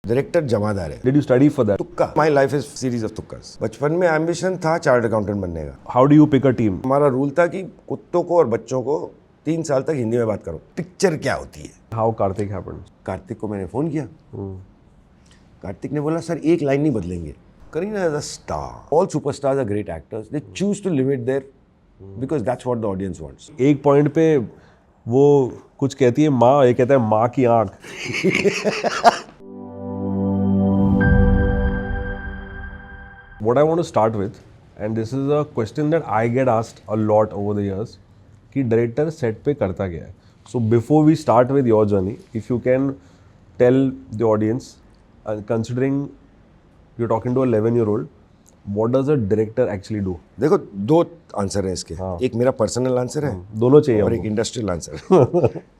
Director जमादार है। Did you study for that? तुक्का। My life is series of तुक्कास। बचपन में एम्बिशन था चार्टर्ड अकाउंटेंट बनने का। How do you pick a team? हमारा रूल था कि कुत्तों को और बच्चों को 3 साल तक हिंदी में बात करो। पिक्चर क्या होती है। How Karthik happened? कार्तिक को मैंने फ़ोन किया। कार्तिक ने बोला सर एक लाइन नहीं बदलेंगे। Kareena is a star. All superstars are great actors. They choose to live it there because that's what the audience wants. एक पॉइंट पे वो कुछ कहती है माँ, ये कहता है माँ की आँख। What I want to start with, and this is a question that I get asked a lot over the years, कि डायरेक्टर सेट पे करता क्या है? So before we start with your journey, if you can tell the audience, considering you're talking to a 11-year-old, what does a director actually do? देखो 2 answer है इसके। एक मेरा पर्सनल आंसर है दोनों चाहिए और हमको। एक इंडस्ट्रियल आंसर।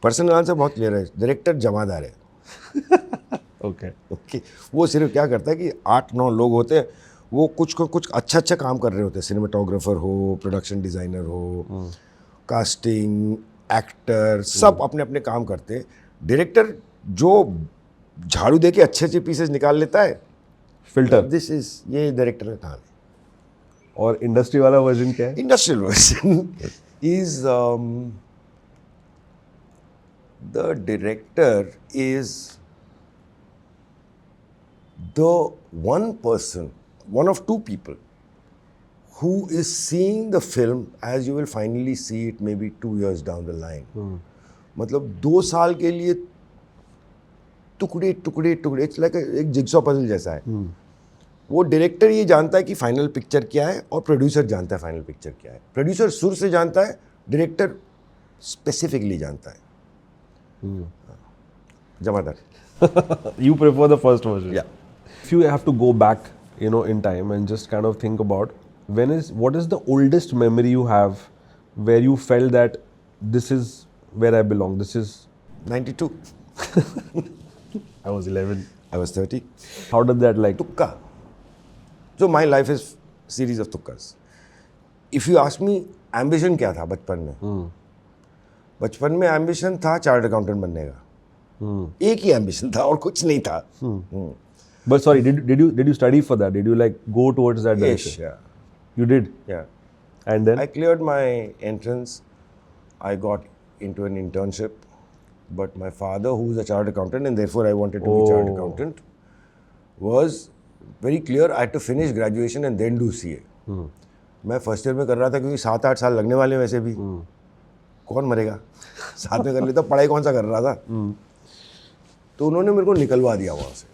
पर्सनल आंसर बहुत क्लियर है। डायरेक्टर जमादार है। Okay. ओके वो सिर्फ क्या करता है कि 8-9 लोग होते हैं, वो कुछ अच्छा काम कर रहे होते हैं। सिनेमाटोग्राफर हो, प्रोडक्शन डिज़ाइनर हो, कास्टिंग, एक्टर, सब अपने अपने काम करते हैं। डायरेक्टर जो झाड़ू दे के अच्छे पीसेस निकाल लेता है, फिल्टर। दिस इज ये डायरेक्टर का काम है। और इंडस्ट्री वाला वर्जन क्या है? Industrial version is the director is the one of two people who is seeing the film as you will finally see it maybe 2 years down the line. मतलब 2 साल के लिए टुकड़े इट्स लाइक एक jigsaw puzzle जैसा है। वो director ये जानता है कि फाइनल पिक्चर क्या है और प्रोड्यूसर जानता है फाइनल पिक्चर क्या है। प्रोड्यूसर सुर से जानता है, डायरेक्टर स्पेसिफिकली जानता है। जमादार। You prefer the first version? Yeah. If you have to go back, in time and just kind of think about what is the oldest memory you have where you felt that this is where I belong, this is... 92. I was 11. I was 30. How did that like... तुक्का। So my life is series of तुक्कास. If you ask me ambition क्या था बचपन में? बचपन में ambition था chartered accountant बनने का। एक ही ambition था और कुछ नहीं था। But sorry, did you study for that? Did you like go towards that direction? Yes, yeah. You did? Yeah. And then? I cleared my entrance. I got into an internship. But my father, who is a chartered accountant, and therefore I wanted to be chartered accountant, was very clear. I had to finish graduation and then do CA. मैं first year में कर रहा था क्योंकि 7-8 साल लगने वाले वैसे भी। कौन मरेगा? साथ में कर लेता, पढ़ाई कौन सा कर रहा था? तो उन्होंने मेरे को निकलवा दिया वहाँ से।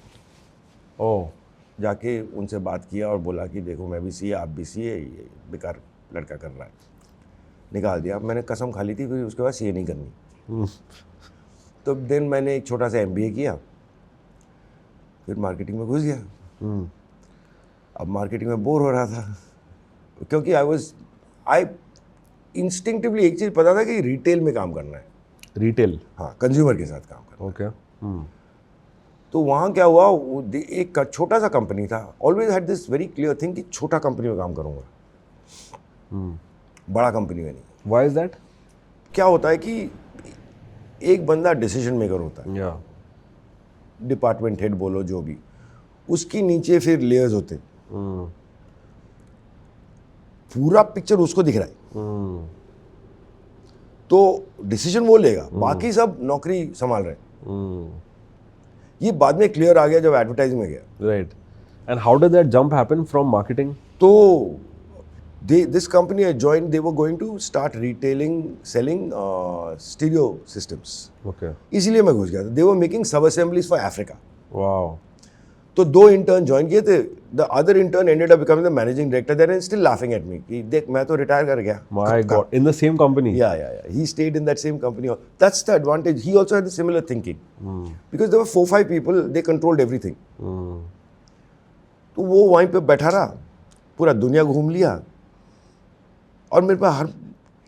जाके उनसे बात किया और बोला कि देखो मैं भी सीए, आप भी सीए, ये बेकार लड़का कर रहा है। निकाल दिया। मैंने कसम खा ली थी फिर उसके बाद सीए नहीं करनी। तो दिन मैंने एक छोटा सा MBA किया, फिर मार्केटिंग में घुस गया। अब मार्केटिंग में बोर हो रहा था क्योंकि आई इंस्टिंक्टिवली एक चीज़ पता था कि रिटेल में काम करना है। रिटेल? हाँ, कंज्यूमर के साथ काम करना। ओके। तो वहाँ क्या हुआ, एक छोटा सा कंपनी था। Always had this very clear thing कि छोटा कंपनी में काम करूँगा, बड़ा कंपनी में नहीं। Why is that? क्या होता है कि एक बंदा डिसीजन मेकर होता है। Yeah. डिपार्टमेंट हेड बोलो जो भी, उसकी नीचे फिर लेयर्स होते हैं। पूरा पिक्चर उसको दिख रहा है। तो डिसीजन वो लेगा, बाकी सब नौकरी संभाल रहे हैं। ये बाद में क्लियर आ गया जब एडवर्टाइजिंग में गया। Right. And how did that jump happen from marketing? तो this company I joined, they were going to start selling stereo systems. Okay. इसीलिए मैं घुस गया था। They were making sub assemblies for Africa. Wow. तो 2 intern join किए थे। The other intern ended up becoming the managing director. They are still laughing at me कि देख मैं तो रिटायर कर गया। My God. In the same company? Yeah. He stayed in that same company. That's the advantage. He also had the similar thinking. Because there were 4-5 people, they controlled everything. तो वो वहीं पे बैठा रहा, पूरा दुनिया घूम लिया। और मेरे पे हर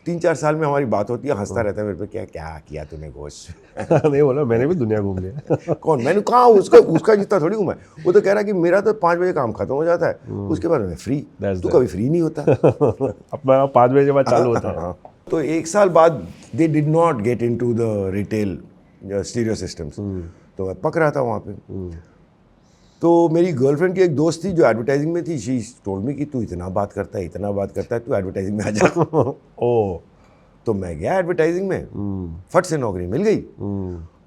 3-4 साल में हमारी बात होती है, हंसता रहता है मेरे पे, क्या किया तूने घोष? नहीं बोला, मैंने भी दुनिया घूम लिया। कौन? मैंने कहा उसका जितना थोड़ी घूमा है। वो तो कह रहा कि मेरा तो 5 बजे काम खत्म हो जाता है, उसके बाद मैं फ्री। तू कभी फ्री नहीं होता। अपना 5 बजे के बाद चालू होता है। तो 1 साल बाद they did not get into the retail stereo systems, तो मैं पक रहा था वहाँ पे। तो मेरी गर्लफ्रेंड की एक दोस्त थी जो एडवर्टाइजिंग में थी. शी टोल्ड मी कि तू इतना बात करता है तू एडवर्टाइजिंग में आ जा. ओ. तो मैं गया एडवर्टाइजिंग में, फट से नौकरी मिल गई.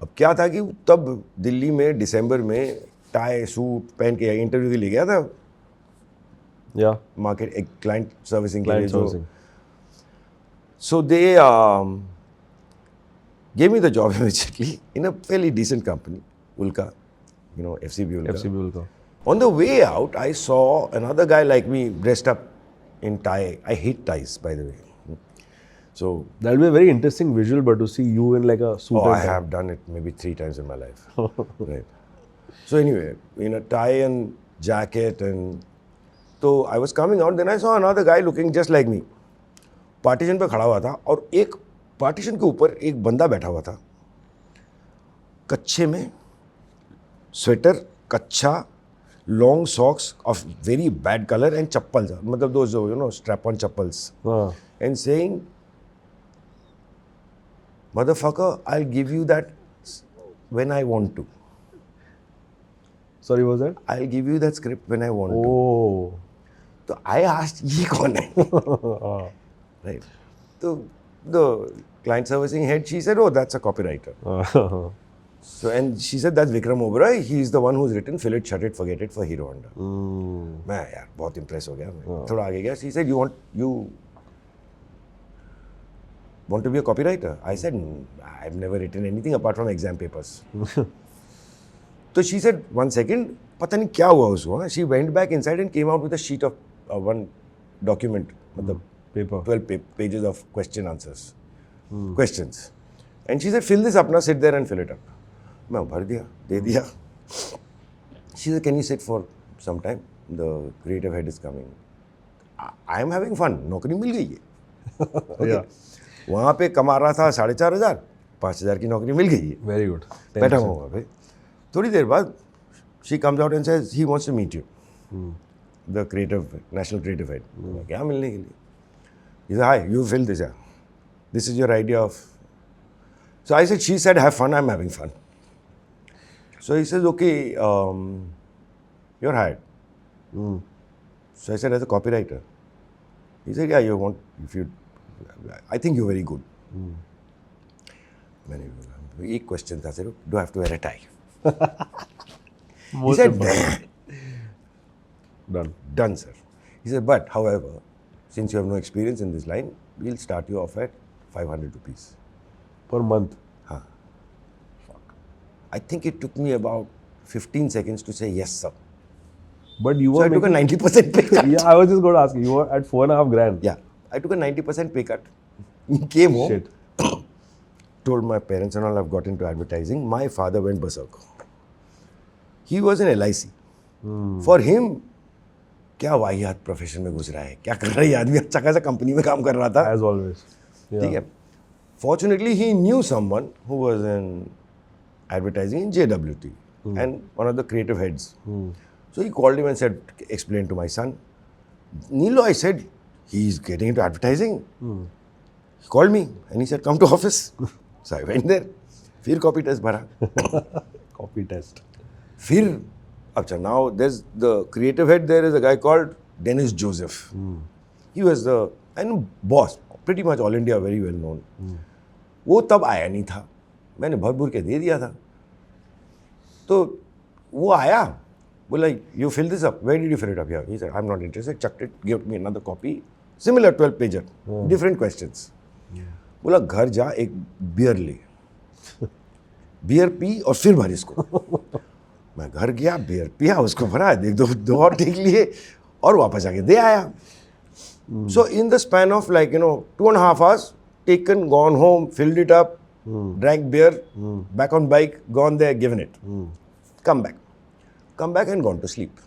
अब क्या था कि तब दिल्ली में दिसंबर में टाई सूट पहन के इंटरव्यू के लिए गया था. या. मार्केट एक क्लाइंट सर्विसिंग के लिए Client जो. servicing. So they gave me the job immediately in a fairly decent company, Ulka, FCB Ulka. FCB Ulka. On the way out, I saw another guy like me dressed up in tie. I hate ties, by the way. So, That'll be a very interesting visual, but to see you in like a suit I and tie. have done it maybe 3 times in my life. Right. So anyway, in a tie and jacket, and so I was coming out. Then I saw another guy looking just like me. Partition पे खड़ा हुआ था और एक partition के ऊपर एक बंदा बैठा हुआ था, कच्छे में, स्वेटर, कच्छा, long socks of very bad colour and चप्पल, मतलब दो जो स्ट्रैप ऑन चप्पल्स, and saying motherfucker I will give you that when I want to. Sorry, was that? I will give you that script when I want to. Oh. तो I asked ये कौन है? Right. So the client servicing head, she said, oh, that's a copywriter. So, and she said, that's Vikram Oberoi. He's the one who's written Fill It, Shut It, Forget It for Hero Honda. मैं यार बहुत impress हो गया. मैं थोड़ा आगे गया. She said, you want to be a copywriter? I said, I've never written anything apart from exam papers. So she said, 1 second, पता नहीं क्या हुआ उसको. She went back inside and came out with a sheet of one document, मतलब Paper. 12 pages of questions. And she said, fill this up now, sit there and fill it up. मैं भर दिया, दे दिया. She said, can you sit for some time? The creative head is coming. I am having fun. नौकरी मिल गई है. Okay. Yeah. वहाँ पे कमा रहा था 4,500, 5,000 की नौकरी मिल गई है. Very good. बैठा हुआ वहाँ पे. थोड़ी देर बाद she comes out and says, he wants to meet you. The national creative head. क्या मिलने के लिए? He said, hi, you fill this, yeah. This is your idea of... So I said, she said, have fun, I'm having fun. So he says, okay, you're hired. So I said, as a copywriter. He said, yeah, I think you're very good. एक question था, sir, do I have to wear a tie? He said, done, sir. He said, but however, since you have no experience in this line, we'll start you off at 500 rupees. Per month? Huh. Fuck. I think it took me about 15 seconds to say yes, sir. But you So were I took a 90% pay cut. Yeah, I was just going to ask you. You were at 4.5 grand. Yeah, I took a 90% pay cut. Came home, Shit. told my parents and all I've got into advertising. My father went berserk. He was in LIC. For him, क्या वाहियात profession में घुस रहा है, क्या कर रहा है आदमी, अच्छा खासा कंपनी में काम कर रहा था. As always. ठीक है. Fortunately, he knew someone who was in advertising in JWT and one of the creative heads. So he called him and said, explain to my son. Nilo, I said, he's getting into advertising. He called me and he said, come to office. So I went there. फिर copy test भरा. Copy test. फिर अच्छा, now there's the creative head. There is a guy called Dennis Joseph. He was the boss, pretty much all India, very well known. वो तब आया नहीं था, मैंने भर भर के दे दिया था. तो वो आया, बोला you fill this up. Where did you fill it up? Yeah. He said, I'm not interested. Chucked it. Gave me another copy. Similar 12 pager. Different questions. बोला घर जा एक बियर ले, बियर पी और फिर भर इसको. मैं घर गया, बियर पिया, उसको भरा, दो और टेक लिए और वापस आके दे आया. So in the span of 2.5 hours, taken, gone home, filled it up, drank beer, back on bike, gone there, given it. Come back and gone to sleep.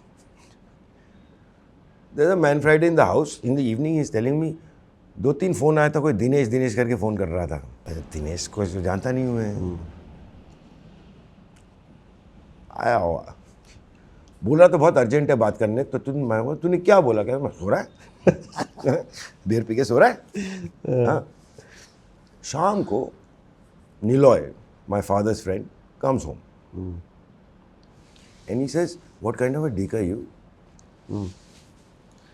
There's a man Friday in the house. In the evening, he's telling me, 2-3 phone आया था, कोई दिनेश करके phone कर रहा था. दिनेश को जानता नहीं हूँ मैं. आया होगा, बोला तो बहुत अर्जेंट है बात करने. तो तूने क्या बोला? क्या मैं सो रहा है, बियर पी के सो रहा है. हाँ. शाम को Niloy, my father's friend, comes home. and he says, "What kind of a dick are you?"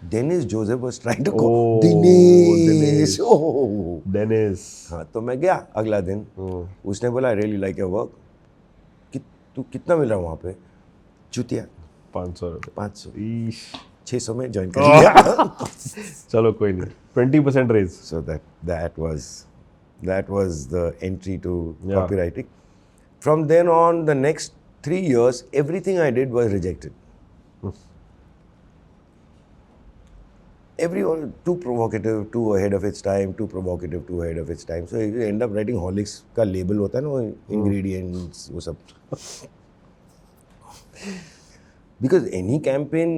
Dennis Joseph was trying to go. Oh, Dinesh. Oh. Dennis. हाँ तो मैं गया अगला दिन. उसने बोला, "I really like your work." तू कितना मिल रहा वहाँ पे? चुतिया 500 रुपये. 500. ईश. 600 में ज्वाइन कर लिया. चलो कोई नहीं. 20% raise. So that was the entry to Yeah. copywriting. From then on, the next 3 years, everything I did was rejected. Everyone too provocative, too ahead of its time, too provocative, too ahead of its time. So you end up writing Horlicks का label होता है ना, वो ingredients वो सब. Because any campaign,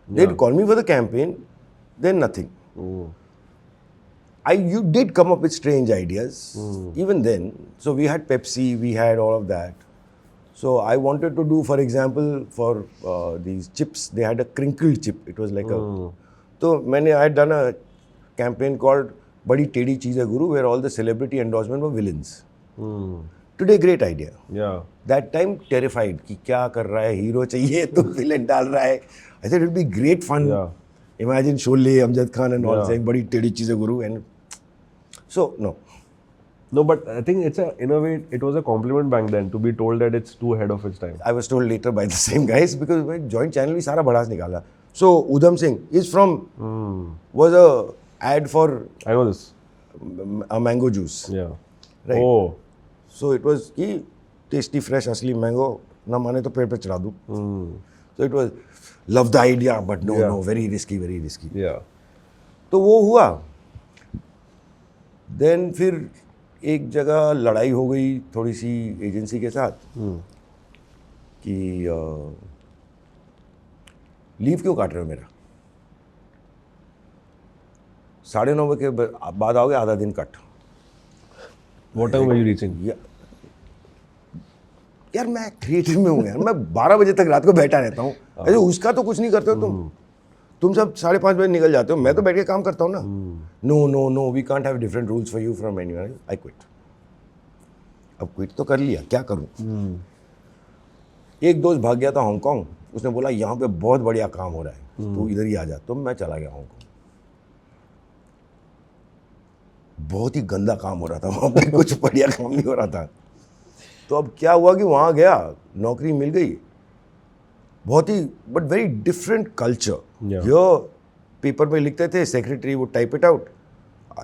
they'd call me for the campaign, then nothing. You did come up with strange ideas, even then. So we had Pepsi, we had all of that. So I wanted to do, for example, for these chips, they had a crinkled chip. It was like a. So I had done a campaign called "Badi Tedi Cheez Hai Guru," where all the celebrity endorsement were villains. Today, great idea. Yeah. That time, terrified कि क्या कर रहा है, hero चाहिए तो villain डाल रहा है. I said it would be great fun. Yeah. Imagine Sholay, Amjad Khan and all Yeah. saying "Badi Tedi Cheez Hai Guru," and so no. No, but I think in a way, it was a compliment back then to be told that it's too ahead of its time. I was told later by the same guys because my joint channel भी सारा भड़ास निकाला. So Udham Singh is from was a ad for I know this. a mango juice. Yeah. Right. Oh. So it was कि tasty fresh असली mango ना माने तो पेड़ पे चढ़ा दूँ. So it was love the idea but no Yeah. no very risky. Yeah. तो वो हुआ. Then फिर एक जगह लड़ाई हो गई थोड़ी सी एजेंसी के साथ कि लीव क्यों काट रहे हो मेरा? 9:30 बजे के बाद आओगे, आधा दिन cut. What time were you reaching? यार मैं क्रिएटिव में हूँ यार, मैं 12 बजे तक रात को बैठा रहता हूँ. ऐसे उसका तो कुछ नहीं करते हो तुम सब 5:30 बजे निकल जाते हो, मैं तो बैठ के काम करता हूँ ना. No we can't have different rules for you from anyone. I quit. अब क्विट तो कर लिया, क्या करूँ. एक दोस्त भाग गया था हांगकांग. उसने बोला यहाँ पे बहुत बढ़िया काम हो रहा है, तू इधर ही आ जा. तो मैं चला गया हांगकांग. बहुत ही गंदा काम हो रहा था वहाँ पे, कुछ बढ़िया काम नहीं हो रहा था. तो अब क्या हुआ कि वहाँ गया, नौकरी मिल गई. बहुत ही बट वेरी डिफरेंट कल्चर. ये पेपर में लिखते थे, सेक्रेटरी वो type it out.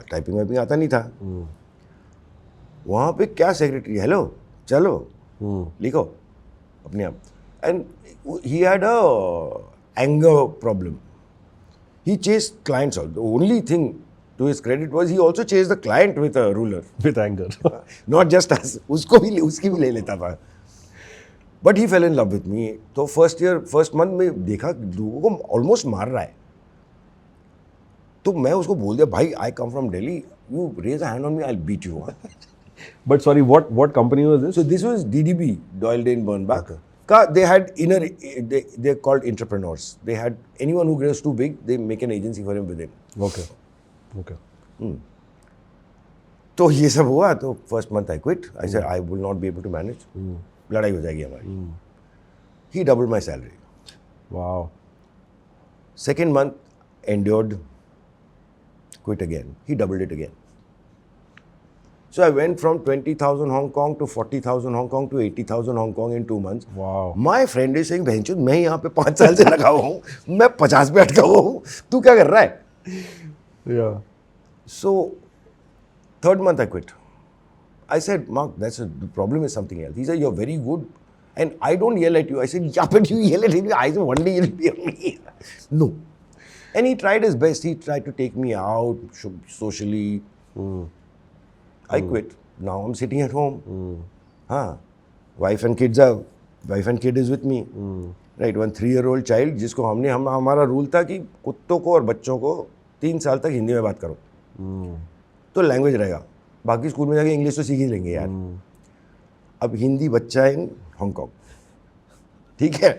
Typing wiping आता नहीं था. वहाँ पे क्या सेक्रेटरी, हेलो चलो लिखो अपने आप. And he had a anger problem. He chased clients also. The only thing to his credit was he also chased the client with a ruler. With anger. Not just us. उसकी भी ले लेता था. But he fell in love with me. तो first month में देखा लोगों को almost मार रहा है. तो मैं उसको बोल दिया, भाई I come from Delhi. You raise a hand on me, I'll beat you. But sorry, what company was this? So this was DDB, Doyle Dane Bernbach. They had they're called entrepreneurs. They had anyone who grows too big, they make an agency for him within. Okay. तो ये सब हुआ. तो first month I quit. I said I will not be able to manage. लड़ाई हो जाएगी हमारी. He doubled my salary. Wow. Second month endured, quit again. He doubled it again. So I went from 20,000 Hong Kong to 40,000 Hong Kong to 80,000 Hong Kong in 2 months. Wow. My friend is saying, बहनचोद मैं यहाँ पे 5 साल से लगा हुआ हूँ, मैं 50 पे अटका हुआ हूँ, तू क्या कर रहा है? Yeah. So, third month I quit. I said, Mark, the problem is something else. He said, you're very good and I don't yell at you. I said, yeah, but you yell at me. I said, one day you'll be on me. No. And he tried his best. He tried to take me out socially. I quit. Now I'm sitting at home. Wife and kid is with me. Right, 1 3-year-old child जिसको हमारा rule था कि कुत्तों को और बच्चों को 3 साल तक हिंदी में बात करो तो लैंग्वेज रहेगा. बाकी स्कूल में जाके इंग्लिश तो सीख ही लेंगे यार. अब हिंदी बच्चा इन हांगकांग, ठीक है.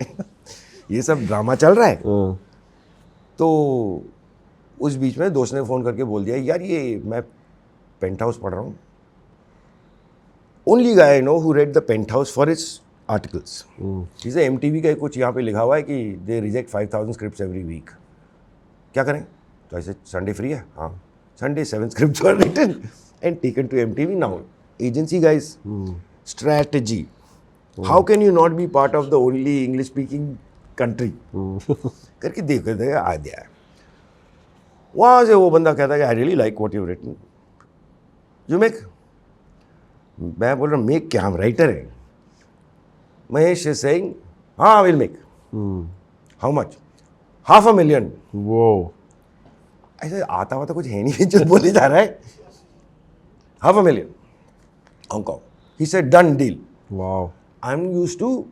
ये सब ड्रामा चल रहा है. तो उस बीच में दोस्त ने फ़ोन करके बोल दिया, यार ये मैं पेंट हाउस पढ़ रहा हूँ. Only guy I know who read the Penthouse for its articles. जैसे MTV का कुछ यहाँ पे लिखा हुआ है कि they reject 5,000 scripts every week. क्या करें? तो ऐसे संडे फ्री है, हाँ, Sunday 7 scripts were written and taken to MTV. Now agency guys, strategy. How can you not be part of the only English speaking country? करके देखो आ दिया है. वहाँ से वो बंदा कहता है I really like what you written, you make. मैं बोल रहा हूँ मेक क्या, हम राइटर हैं. महेश इज सेइंग हाँ विल मेक. How much? $500,000. वो ऐसे आता हुआ तो कुछ है नहीं जो बोले जा रहा है. $500,000 Hong Kong. He said done deal. Wow. I am used to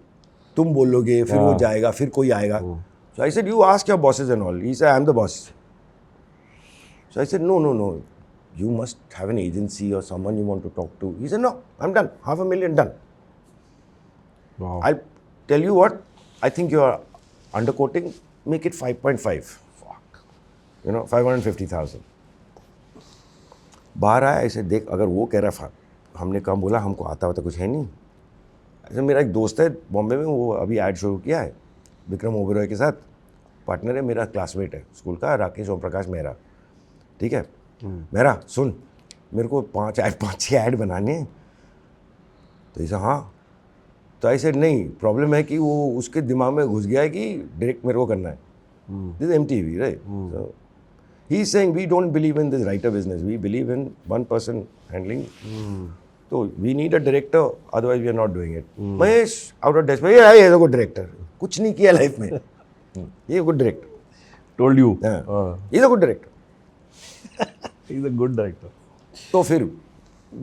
तुम बोलोगे फिर वो जाएगा फिर कोई आएगा. So I said you ask your bosses and all. He said I am the boss. So I said no you must have an agency or someone you want to talk to. He said, no, I'm done. $500,000 done. Wow. I'll tell you what, I think you are underquoting. Make it 5.5. Fuck. 550,000. बाहर आया ऐसे देख, अगर वो कह रहा था, हमने कम बोला, हमको आता हुआ तो कुछ है नहीं. ऐसे मेरा एक दोस्त है बॉम्बे में, वो अभी ऐड शुरू किया है विक्रम ओबेरॉय के साथ. पार्टनर है, मेरा क्लासमेट है स्कूल का, राकेश ओम प्रकाश मेहरा. ठीक है. मेरा सुन, मेरे को 5-6 ऐड बनाने हैं. तो ऐसा हाँ. तो ऐसे नहीं, प्रॉब्लम है कि वो उसके दिमाग में घुस गया है कि डायरेक्ट मेरे को करना है. This MTV, right? So he is saying we don't believe in this writer business, we believe in one person handling. तो we need a director, otherwise we are not doing it. Mahesh out of desperation, ये is a good director. कुछ नहीं किया life में. ये good director. Told you. He is a good director. He's a good director. तो फिर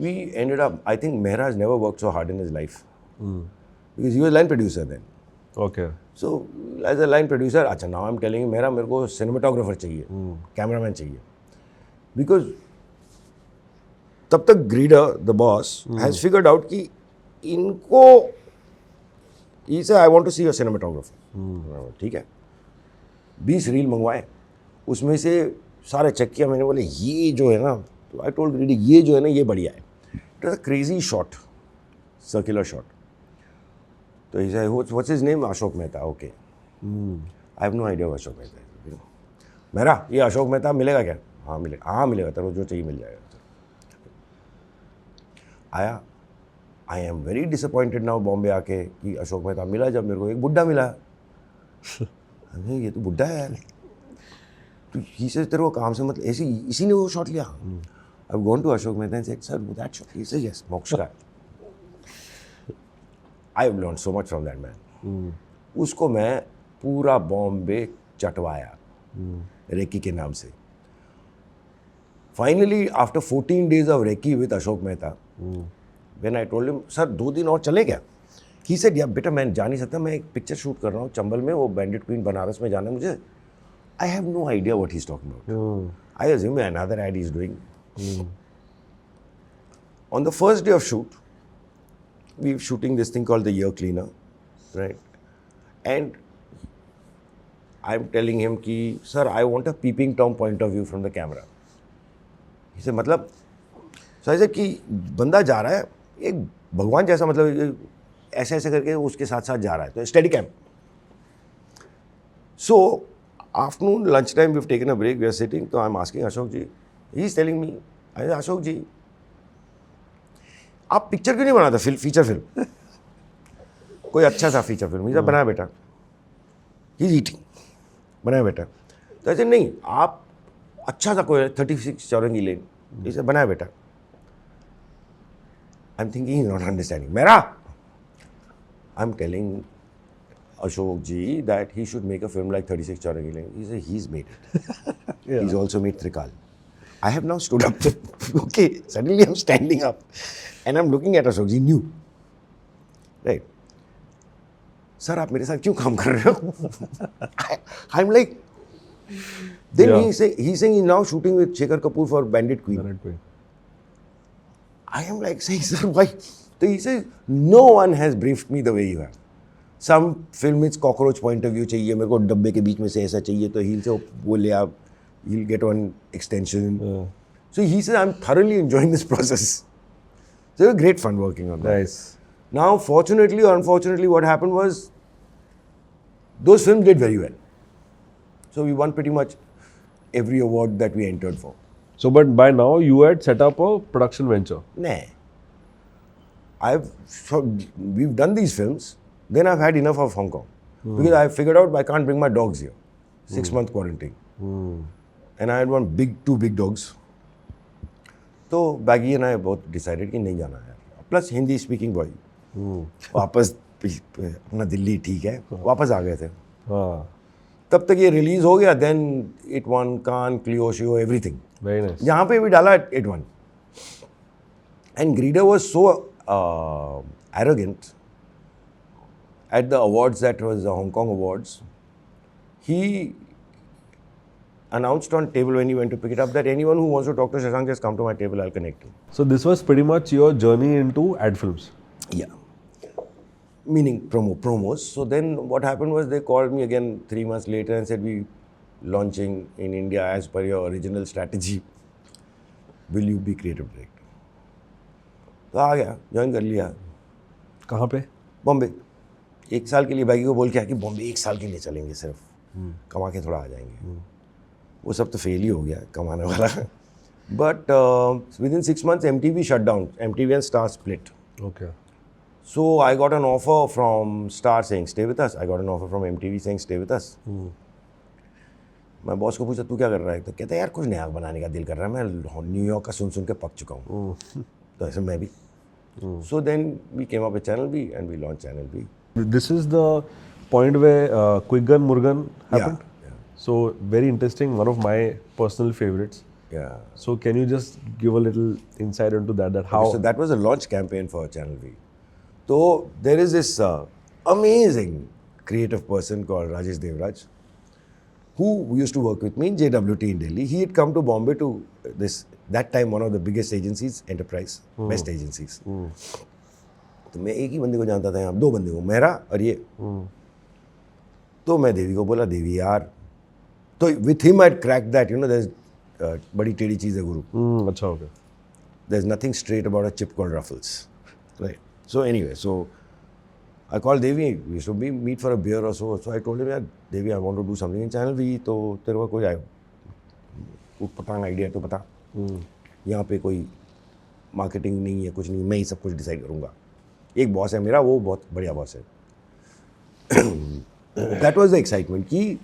we ended up, I think Mehra has never worked so hard in his life. Because he was line producer then. Okay. So as a line producer, अच्छा now I'm telling you, Mehra मेरे को cinematographer चाहिए, cameraman चाहिए. Because तब तक Greeder, the boss, has figured out कि इनको, he said I want to see a cinematographer. ठीक है. 20 रील मंगवाए, उसमें से सारे चेक किया मैंने. बोले ये जो है ना, तो आई टोल्ड ग्रीडी ये जो है ना ये बढ़िया है. It was a crazy shot, circular shot. तो he said what's his name? Ashok Mehta. Okay. I have no idea Ashok Mehta. मेरा ये अशोक मेहता मिलेगा क्या? हाँ मिलेगा. तेरे को जो चाहिए मिल जाएगा. आया. I am very disappointed now Bombay आके कि अशोक मेहता मिला, जब मेरे को एक बुड्ढा मिला. ये तो बुड्ढा है यार. तो ही से तेरे को काम से मतलब ऐसी, इसी ने वो शॉट लिया. I have gone to Ashok Mehta and said sir that shot. He said yes, Moksh का. I have learn so much from that man. उसको मैं पूरा बॉम्बे चटवाया रेकी के नाम से. Finally after 14 days of recce with Ashok Mehta, when I told him sir 2 दिन और चले क्या? ही सेड या बेटा मैं जा नहीं सकता, मैं एक पिक्चर शूट कर रहा हूँ चंबल में, वो बैंडिट क्वीन बनारस में जाना है मुझे. I have no idea what he's talking about. I assume another ad he's doing. On the first day of shoot, we were shooting this thing called the Year Cleaner, right? And I'm telling him कि sir, I want a peeping Tom point of view from the camera. He said मतलब, so I said कि बंदा जा रहा है एक भगवान जैसा, मतलब ऐसे ऐसे करके उसके साथ साथ जा रहा है, तो steadicam. So afternoon, lunchtime, we've taken a break, we are sitting, so I'm asking Ashok ji, he's telling me, I said, Ashok ji, आप पिक्चर क्यों नहीं बनाते फीचर फिल्म? कोई अच्छा सा फीचर फिल्म. ही बनाया बेटा. He is eating. बनाया बेटा. तो ऐसे नहीं, आप अच्छा सा कोई 36 चौरंगी लेन, इसे बनाया बेटा. I am thinking he is not understanding. मेरा I am telling Ashok ji that he should make a film like 36 Chaurangi Lane. He said he's made it. He's also made Trikal. I have now stood up. Okay, suddenly I'm standing up and I'm looking at Ashok ji new. Right. Sir, आप मेरे साथ क्यों काम कर रहे हो? I'm like, then he's saying he's now shooting with Shekhar Kapoor for Bandit Queen. I am like saying, sir, why? So he says, no one has briefed me the way you have. Some film is cockroach point of view चाहिए, मेरे को डब्बे के बीच में से ऐसा चाहिए, तो हील से वो ले आप, he'll get one extension. So he said I am thoroughly enjoying this process. So great fun working on that. Now, fortunately or unfortunately, what happened was those films did very well. So we won pretty much every award that we entered for. So, but by now you had set up a production venture. Nah. We've done these films, then I've had enough of Hong Kong. Because I figured out I can't bring my dogs here. 6-month quarantine. And I had two big dogs. तो Baggy and I both decided कि नहीं जाना है. Plus Hindi speaking boy. वापस अपना दिल्ली ठीक है, वापस आ गए थे. हाँ. तब तक ये रिलीज हो गया, देन इट वन, कान, क्लियोशियो, एवरीथिंग. Very nice. यहाँ पे भी डाला it won. And Greeder was so arrogant at the awards, that was the Hong Kong awards. He announced on table when he went to pick it up that anyone who wants to talk to Shashank, just come to my table, I'll connect him. So this was pretty much your journey into ad films. Yeah. Meaning promos. So then what happened was they called me again 3 months later and said, we launching in India as per your original strategy. Will you be creative director? तो आ गया, join कर लिया. कहाँ पे? बॉम्बे. 1 साल के लिए baggy को बोल के आया कि बॉम्बे 1 साल के लिए चलेंगे सिर्फ, कमा के थोड़ा आ जाएंगे. वो सब तो फेल ही हो गया कमाने वाला. But with in 6 months MTV shut down. MTV and Star split. Okay. So I got an offer from Star saying stay with us. I got an offer from MTV saying stay with us. मैं boss को पूछा तू क्या कर रहा है, तो कहता है यार कुछ नया बनाने का दिल कर रहा है, मैं न्यूयॉर्क का सुन के पक चुका हूँ. तो ऐसे मैं भी. So then we came up with Channel V and we launched Channel V. This is the point where Quick Gun Murugan happened. Yeah. So very interesting, one of my personal favorites. Yeah. So can you just give a little insight into that how? So that was a launch campaign for Channel V. So there is this amazing creative person called Rajesh Devraj, who used to work with me in JWT in Delhi. He had come to Bombay to that time one of the biggest agencies, Enterprise, best agencies. तो मैं एक ही बंदे को जानता था यहाँ, 2 बंदे को, मेरा और ये. तो मैं देवी को बोला, देवी यार, तो with him I'd cracked that, you know, there's बड़ी टेढ़ी चीज़ है गुरु. अच्छा हो गया. There's nothing straight about a chip called Ruffles, right? So anyway, so I called Devi. We used to meet for a beer or so. So I told him, यार Devi, I want to do something in Channel V. तो तेरे को कोई पटांग idea तो बता. यहाँ पे कोई मार्केटिंग नहीं है, कुछ नहीं, मैं ही सब कुछ डिसाइड करूँगा. एक बॉस है मेरा, वो बहुत बढ़िया बॉस है. That was the excitement कि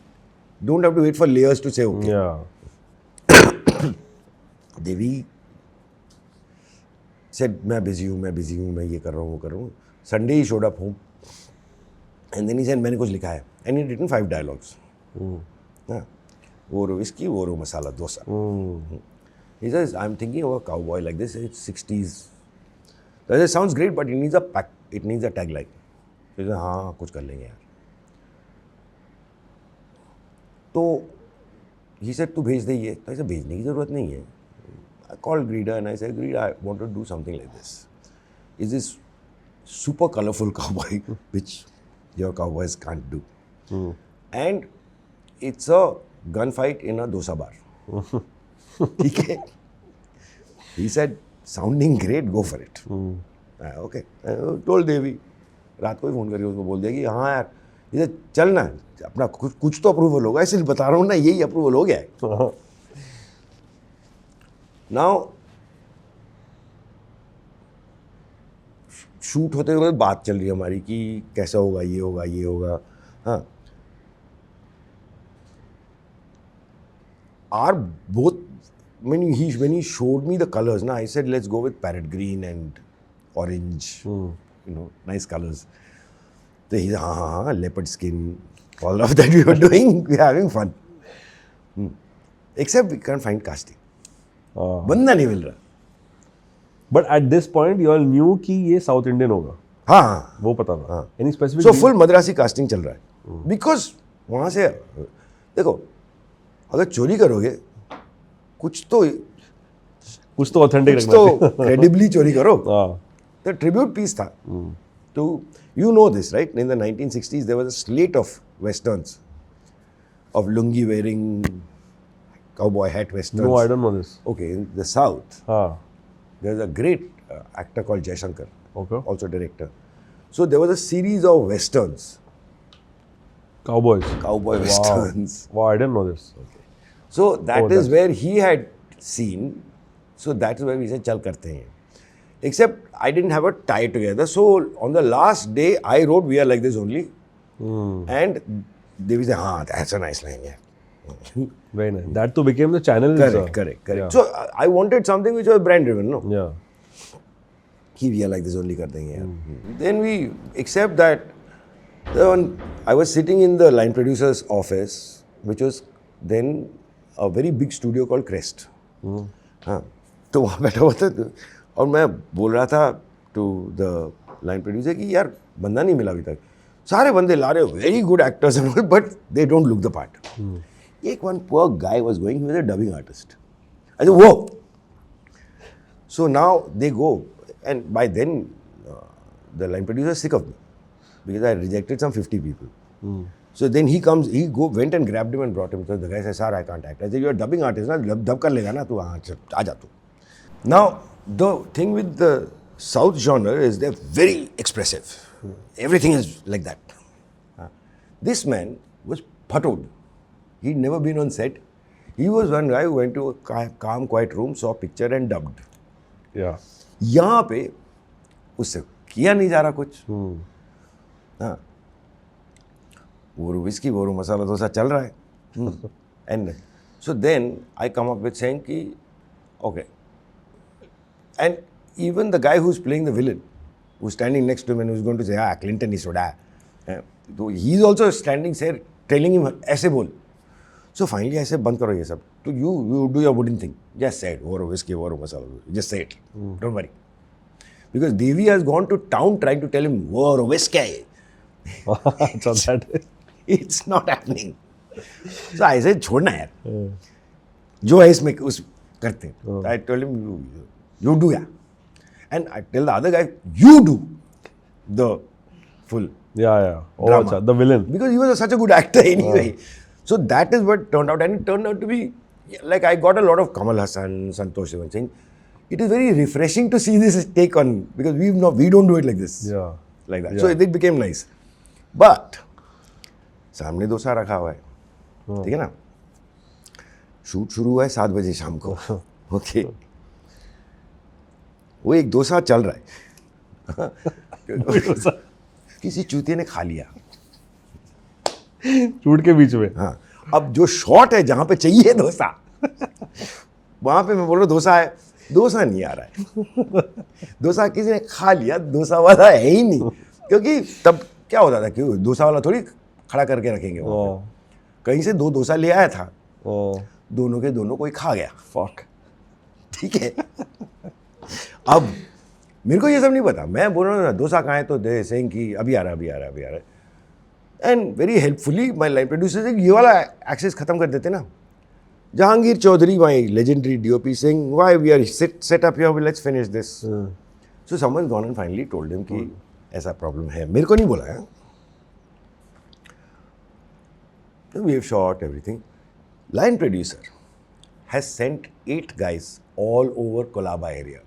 don't have to wait for layers to say okay. Yeah. Devi said मैं बिजी हूँ, मैं ये कर रहा हूँ, वो कर रहा हूँ. Sunday he showed up home and then he said मैंने कुछ लिखा है and he written 5 dialogues. हाँ, वो रो इसकी, वो रो masala dosa. He says I'm thinking of a cowboy like this. It's 60s. That sounds great, but it needs a tagline. He said हाँ कुछ कर लेंगे यार. तो he said तू भेज दे ये. तो ऐसे भेजने की ज़रूरत नहीं है. I called Greeder and I said, Greeder, I want to do something like this. Is this super colorful cowboy, which your cowboys can't do. And it's a gunfight in a dosa bar. Okay. He said, sounding great, go for it. Okay. I told Devi. रात को ही phone करके उसको बोल दिया कि हाँ यार, इधर चलना है, अपना कुछ तो अप्रूवल होगा, इसलिए बता रहा हूँ ना, यही अप्रूवल हो गया है. Now, शूट होते हुए बात चल रही है हमारी कि कैसा होगा, ये होगा, ये होगा. हाँ. Our both, when he showed me the colors, I said let's go with parrot green and orange, you know, nice colors. So he said, हाँ, leopard skin, all of that we were doing, we were having fun. Except we can't find casting. बंदा नहीं मिल रहा. But at this point you all knew कि ये South Indian होगा. हाँ, वो पता था. हाँ. Any specific? So full Madrasi casting चल रहा है. Because वहाँ से देखो, अगर चोरी करोगे कुछ तो ऑथेंटिक रखना चाहिए. तो क्रेडिबली चोरी करो. The tribute piece था. To you know this, right? In the 1960s there was a slate of westerns of lungi wearing, cowboy hat westerns. No, I don't know this. Okay, in the South, there's a great actor called Jai Shankar, Okay. also director. So there was a series of westerns, Cowboys. cowboy westerns. Wow, I didn't know this. So that is that's- where he had seen. So that is where we said, chal karte hain. Except I didn't have a tie together. So on the last day, I wrote, we are like this only. And they will say, that's a nice line, yeah. Very nice. That too became the channel. Correct. Yeah. So I wanted something which was brand driven, no? Yeah. We are like this only kar denge, yeah. Then we accept that. Then I was sitting in the line producer's office, which was then a very big studio called Crest. हाँ, तो वहाँ बैठा हुआ था और मैं बोल रहा था टू द लाइन प्रोड्यूसर कि यार बंदा नहीं मिला अभी तक. सारे बंदे ला रहे हो, very good actors and all, but they don't look the part. एक one poor guy was going, he was a dubbing artist. अच्छा वो. So now they go, and by then the line producer is sick of me because I rejected some 50 people. So then he comes, went and grabbed him and brought him. So the guy says, "Sir, I can't act." I said, "You're a dubbing artist, na? Dub kar lega na tu, हाँ, आ जा तू." Now the thing with the South genre is they're very expressive. Everything is like that. This man was phatod. He'd never been on set. He was one guy who went to a calm, quiet room, saw a picture and dubbed. Yeah. यहाँ पे उससे किया नहीं जा रहा कुछ. हाँ, वो विस्की वो मसाला डोसा चल रहा है. And so then I come up with saying कि okay. And even the guy who is playing the villain who standing next to me and who is going to say Clinton is soda, तो he is also standing there telling him ऐसे बोल. So finally ऐसे बंद करो ये सब. तो you do your wooden thing, just say it, वो विस्की वो masala, just say it, don't worry. Because Devi has gone to town trying to tell him, war, whiskey. So that It's not happening. So I said, छोड़ना यार. जो है इसमें उस करते हैं. I told him, you do yeah. And I tell the other guy, you do the full yeah. Oh, drama. acha, the villain. Because he was such a good actor anyway. So that is what turned out. And it turned out to be, like I got a lot of Kamal Hassan, Santosh Sivan saying, it is very refreshing to see this take on, because we don't do it like this. Yeah. Like that. Yeah. So it became nice. But सामने डोसा रखा हुआ है, ठीक है ना. Shoot शुरू हुआ है 7 बजे शाम को. ओके. वो एक डोसा चल रहा है. किसी चूतिए ने खा लिया. शूट के बीच में. हाँ. अब जो शॉट है जहाँ पे चाहिए डोसा, वहाँ पे मैं बोल रहा हूँ डोसा है, डोसा नहीं आ रहा है. डोसा किसी ने खा लिया, डोसा वाला है ही नहीं. क्योंकि तब क्या होता था कि डोसा वाला थोड़ी खड़ा करके रखेंगे वहाँ पे. कहीं से 2 डोसा ले आया था, दोनों के दोनों कोई खा गया. Fuck. ठीक है. अब मेरे को ये सब नहीं पता. मैं बोल रहा हूँ डोसा कहाँ है, तो दे सेइंग कि अभी आ रहा है. And very helpfully my line producer से ये वाला एक्सेस खत्म कर देते ना. Jahangir Chaudhary, my legendary DOP, saying, "Why we are set up here? Let's finish this." So someone gone and finally told him कि ऐसा problem है. मेरे को नहीं बोला है. We have shot everything. Line producer has sent 8 guys all over Colaba area.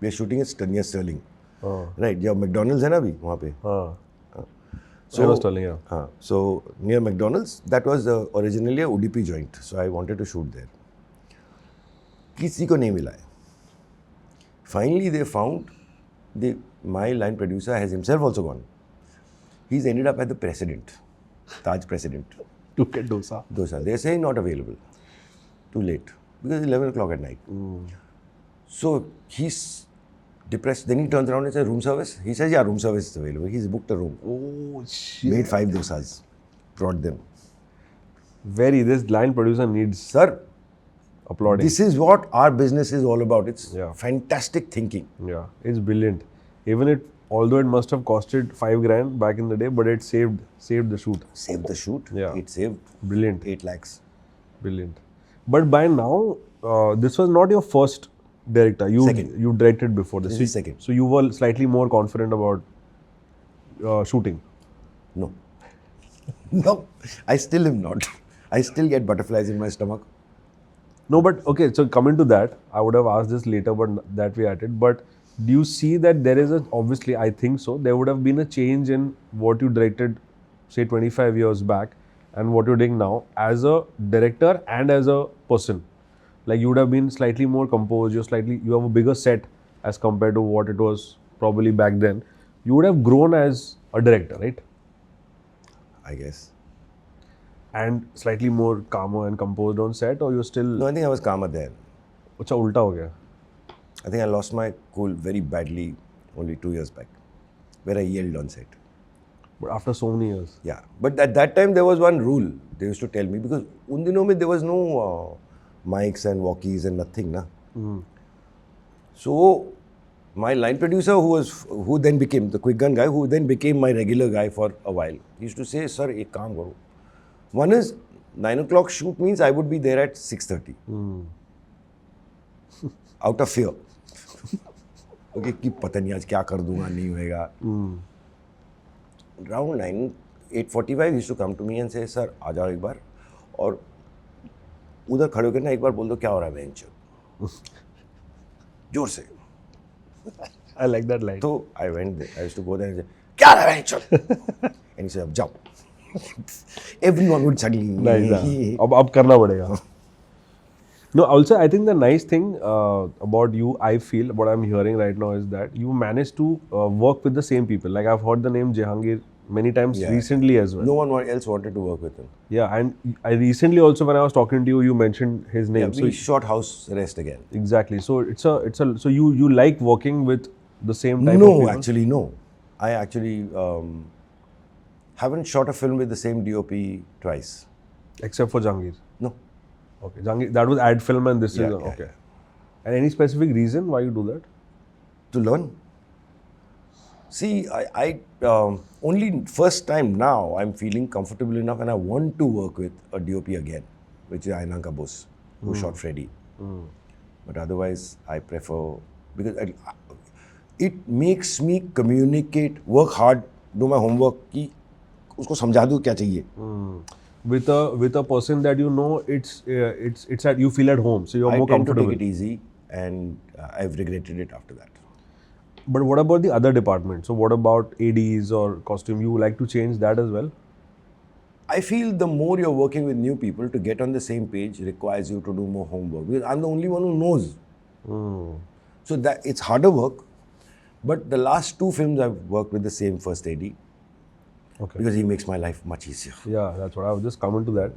We are shooting at near Sterling. Right? जब McDonald's है ना अभी वहाँ पे. I was telling you. So near McDonald's, that was originally a Udupi joint. So I wanted to shoot there. किसी को नहीं मिला है. Finally they found my line producer has himself also gone. He's ended up at the President, Taj President. To get dosa. Dosa. They're saying not available. Too late. Because 11 o'clock at night. So he's depressed. Then he turns around and says, room service? He says, yeah, room service is available. He's booked a room. Oh, shit. Made 5 dosas. Brought them. This line producer needs Sir, applauding. this is what our business is all about. It's Yeah. fantastic thinking. Yeah, it's brilliant. Although it must have costed 5 grand back in the day, but it saved the shoot. Saved the shoot. Yeah. It saved Brilliant. 8 lakhs. Brilliant. But by now, this was not your first director. Second. You directed before this. This is second. So you were slightly more confident about shooting. No. No. I still am not. I still get butterflies in my stomach. No, but okay, so coming to that, I would have asked this later, but that we at it. But Do you see that there is a, obviously I think so, there would have been a change in what you directed say 25 years back and what you're doing now as a director and as a person? Like you would have been slightly more composed, you have a bigger set as compared to what it was probably back then. You would have grown as a director, right? I guess. And slightly more calmer and composed on set, or you're still No, I think I was calmer then. अच्छा उल्टा हो गया? I think I lost my cool very badly only 2 years back, where I yelled on set. But after so many years. Yeah, but at that time there was one rule they used to tell me, because उन दिनों में there was no mics and walkies and nothing, na. So my line producer, who then became the Quick Gun guy, who then became my regular guy for a while, he used to say, "Sir, एक काम करो. One is 9 o'clock shoot means I would be there at 6:30, out of fear." Okay, कि पता नहीं आज क्या कर दूंगा, नहीं होएगा. Around 8:45 he used to come to me and say, "Sir, आ जाओ एक बार और उधर खड़े होकर ना एक बार बोल दो क्या हो रहा है बेंच." जोर से. I like that line. तो I went there. I used to go there and say, "क्या हो रहा है बेंच?" And he said, "अब जाओ." Everyone would suddenly. Nice. अब करना पड़ेगा. No, also I think the nice thing about you, I feel, what I'm hearing right now is that you managed to work with the same people. Like I've heard the name Jehangir many times Yeah. recently as well. No one else wanted to work with him. Yeah, and I recently also when I was talking to you, you mentioned his name. Yeah, we shot House Arrest again. Exactly. So so you like working with the same type No, of people? actually no. I actually haven't shot a film with the same DOP twice. Except for Jahangir. No. Okay, Jahangir, that was ad film and this Yeah, is yeah, okay. And any specific reason why you do that? To learn. See, I only first time now I'm feeling comfortable enough and I want to work with a DOP again, which is Ainanka Bose, who shot Freddy. But otherwise, I prefer, because it makes me communicate, work hard, do my homework, कि उसको समझा दूँ क्या चाहिए. With a person that you know, it's at, you feel at home, so you're I more tend to comfortable. take it easy, and I've regretted it after that. But what about the other departments? So what about ADs or costume? You like to change that as well? I feel the more you're working with new people, to get on the same page requires you to do more homework, because I'm the only one who knows. So that it's harder work. But the last 2 films I've worked with the same first AD, Okay. because he makes my life much easier. Yeah, that's what I was just coming to that.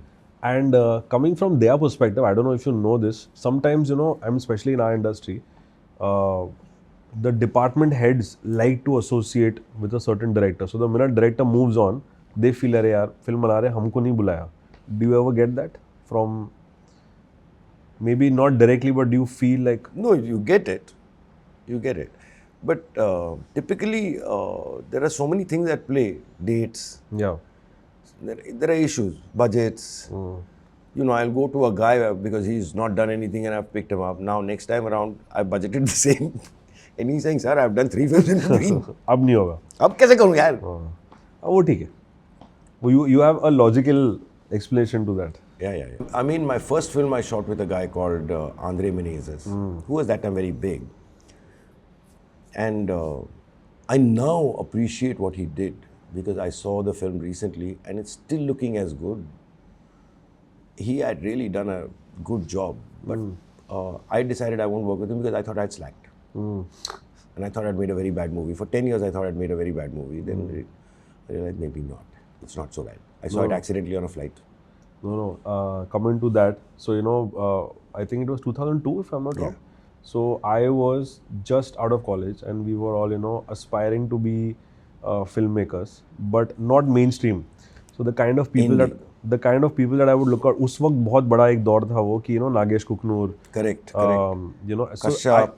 And coming from their perspective, I don't know if you know this. Sometimes, you know, I'm especially in our industry, the department heads like to associate with a certain director. So the minute director moves on, they feel, "अरे यार, film बना रहे, हमको नहीं बुलाया." Do you ever get that from? Maybe not directly, but do you feel like? No, you get it. You get it. But typically, there are so many things at play. Dates. Yeah. There are issues. Budgets. You know, I'll go to a guy because he's not done anything and I've picked him up. Now, next time around, I budgeted the same. And he's saying, "Sir, I've done 3 films in between." अब नहीं होगा. अब कैसे करूँ यार? वो ठीक है. You have a logical explanation to that. Yeah. I mean, my first film I shot with a guy called Andre Menezes, who was that time very big. And I now appreciate what he did, because I saw the film recently and it's still looking as good. He had really done a good job, but I decided I won't work with him because I thought I'd slacked. And I thought I'd made a very bad movie. For 10 years I thought I'd made a very bad movie. Then I realized maybe not. It's not so bad. I saw it accidentally on a flight. No. Coming to that, so you know, I think it was 2002 if I'm not wrong. So I was just out of college and we were all, you know, aspiring to be filmmakers, but not mainstream. So the kind of people that I would look at, उस वक्त बहुत बड़ा एक दौर था वो कि, you know, Nagesh Kukunoor. Correct. You know, Kashyap.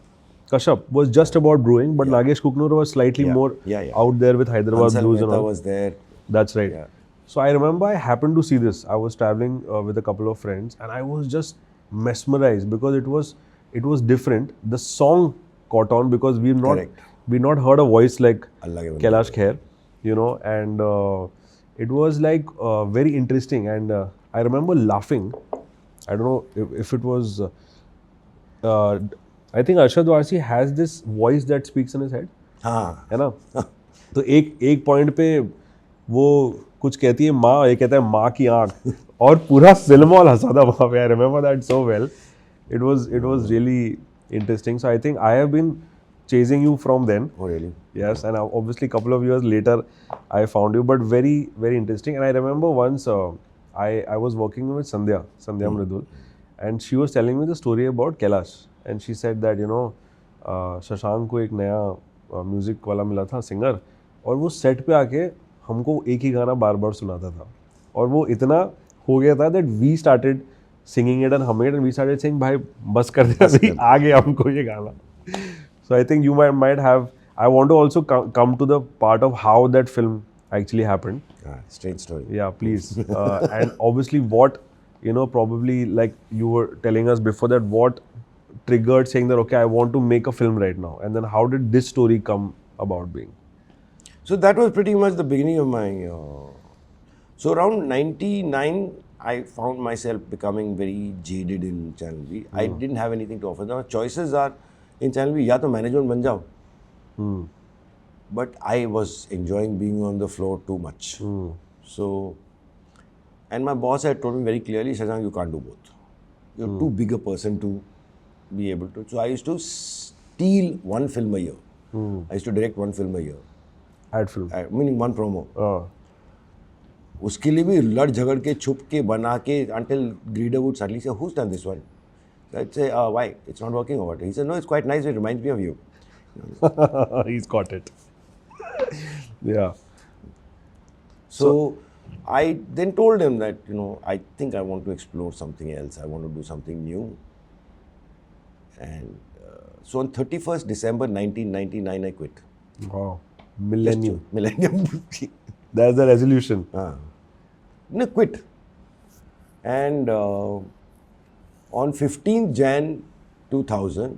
Kashyap was just about brewing, but Nagesh Kuknur was slightly more out there with Hyderabad Hansal Blues and Mehta all. was there. That's right. Yeah. So I remember I happened to see this. I was traveling with a couple of friends and I was just mesmerized because it was different. The song caught on because we've not heard a voice like Kailash Kher, you know, and it was like very interesting. And I remember laughing. I don't know if it was I think Arshad Varsi has this voice that speaks in his head. हाँ है ना? तो एक point पे वो कुछ कहती है माँ, ये कहता है माँ की आँख, और पूरा फिल्म हॉल हंसा था वहाँ पे. I remember that so well. It was really interesting. So I think I have been chasing you from then. oh really Yes, and obviously couple of years later I found you, but very very interesting. And I remember once I was working with Sandhya Mridul, and she was telling me the story about Kailash, and she said that Shashank को एक नया music वाला मिला था singer, और वो set पे आके हमको एक ही गाना बार बार सुनाता था, और वो इतना हो गया था that we started singing it and humming it, and we started saying भाई बस कर दे अभी, आ गया हमको ये गाना. So I think you might have. I want to also come to the part of how that film actually happened. strange story. Yeah, please. And obviously, what probably like you were telling us before that, what triggered saying that okay, I want to make a film right now, and then how did this story come about being? So that was pretty much the beginning of my. So around 99, I found myself becoming very jaded in Channel V. I didn't have anything to offer. Now choices are in Channel V, या तो management बन जाओ. But I was enjoying being on the floor too much. So, and my boss had told me very clearly, Shashank, you can't do both. You're too big a person to be able to. So I used to steal one film a year. I used to direct one film a year. Ad film. Meaning one promo. उसके लिए भी लड़ झगड़ के छुप के बना के until Greeder would suddenly say, who's done this one? So I'd say, why? It's not working or what? He said, no, it's quite nice. It reminds me of you. He's got it. Yeah. So I then told him that, I think I want to explore something else. I want to do something new. And so on 31st December 1999, I quit. Wow. Millennium. Millennium. That's the resolution. No, quit. And on 15th Jan 2000,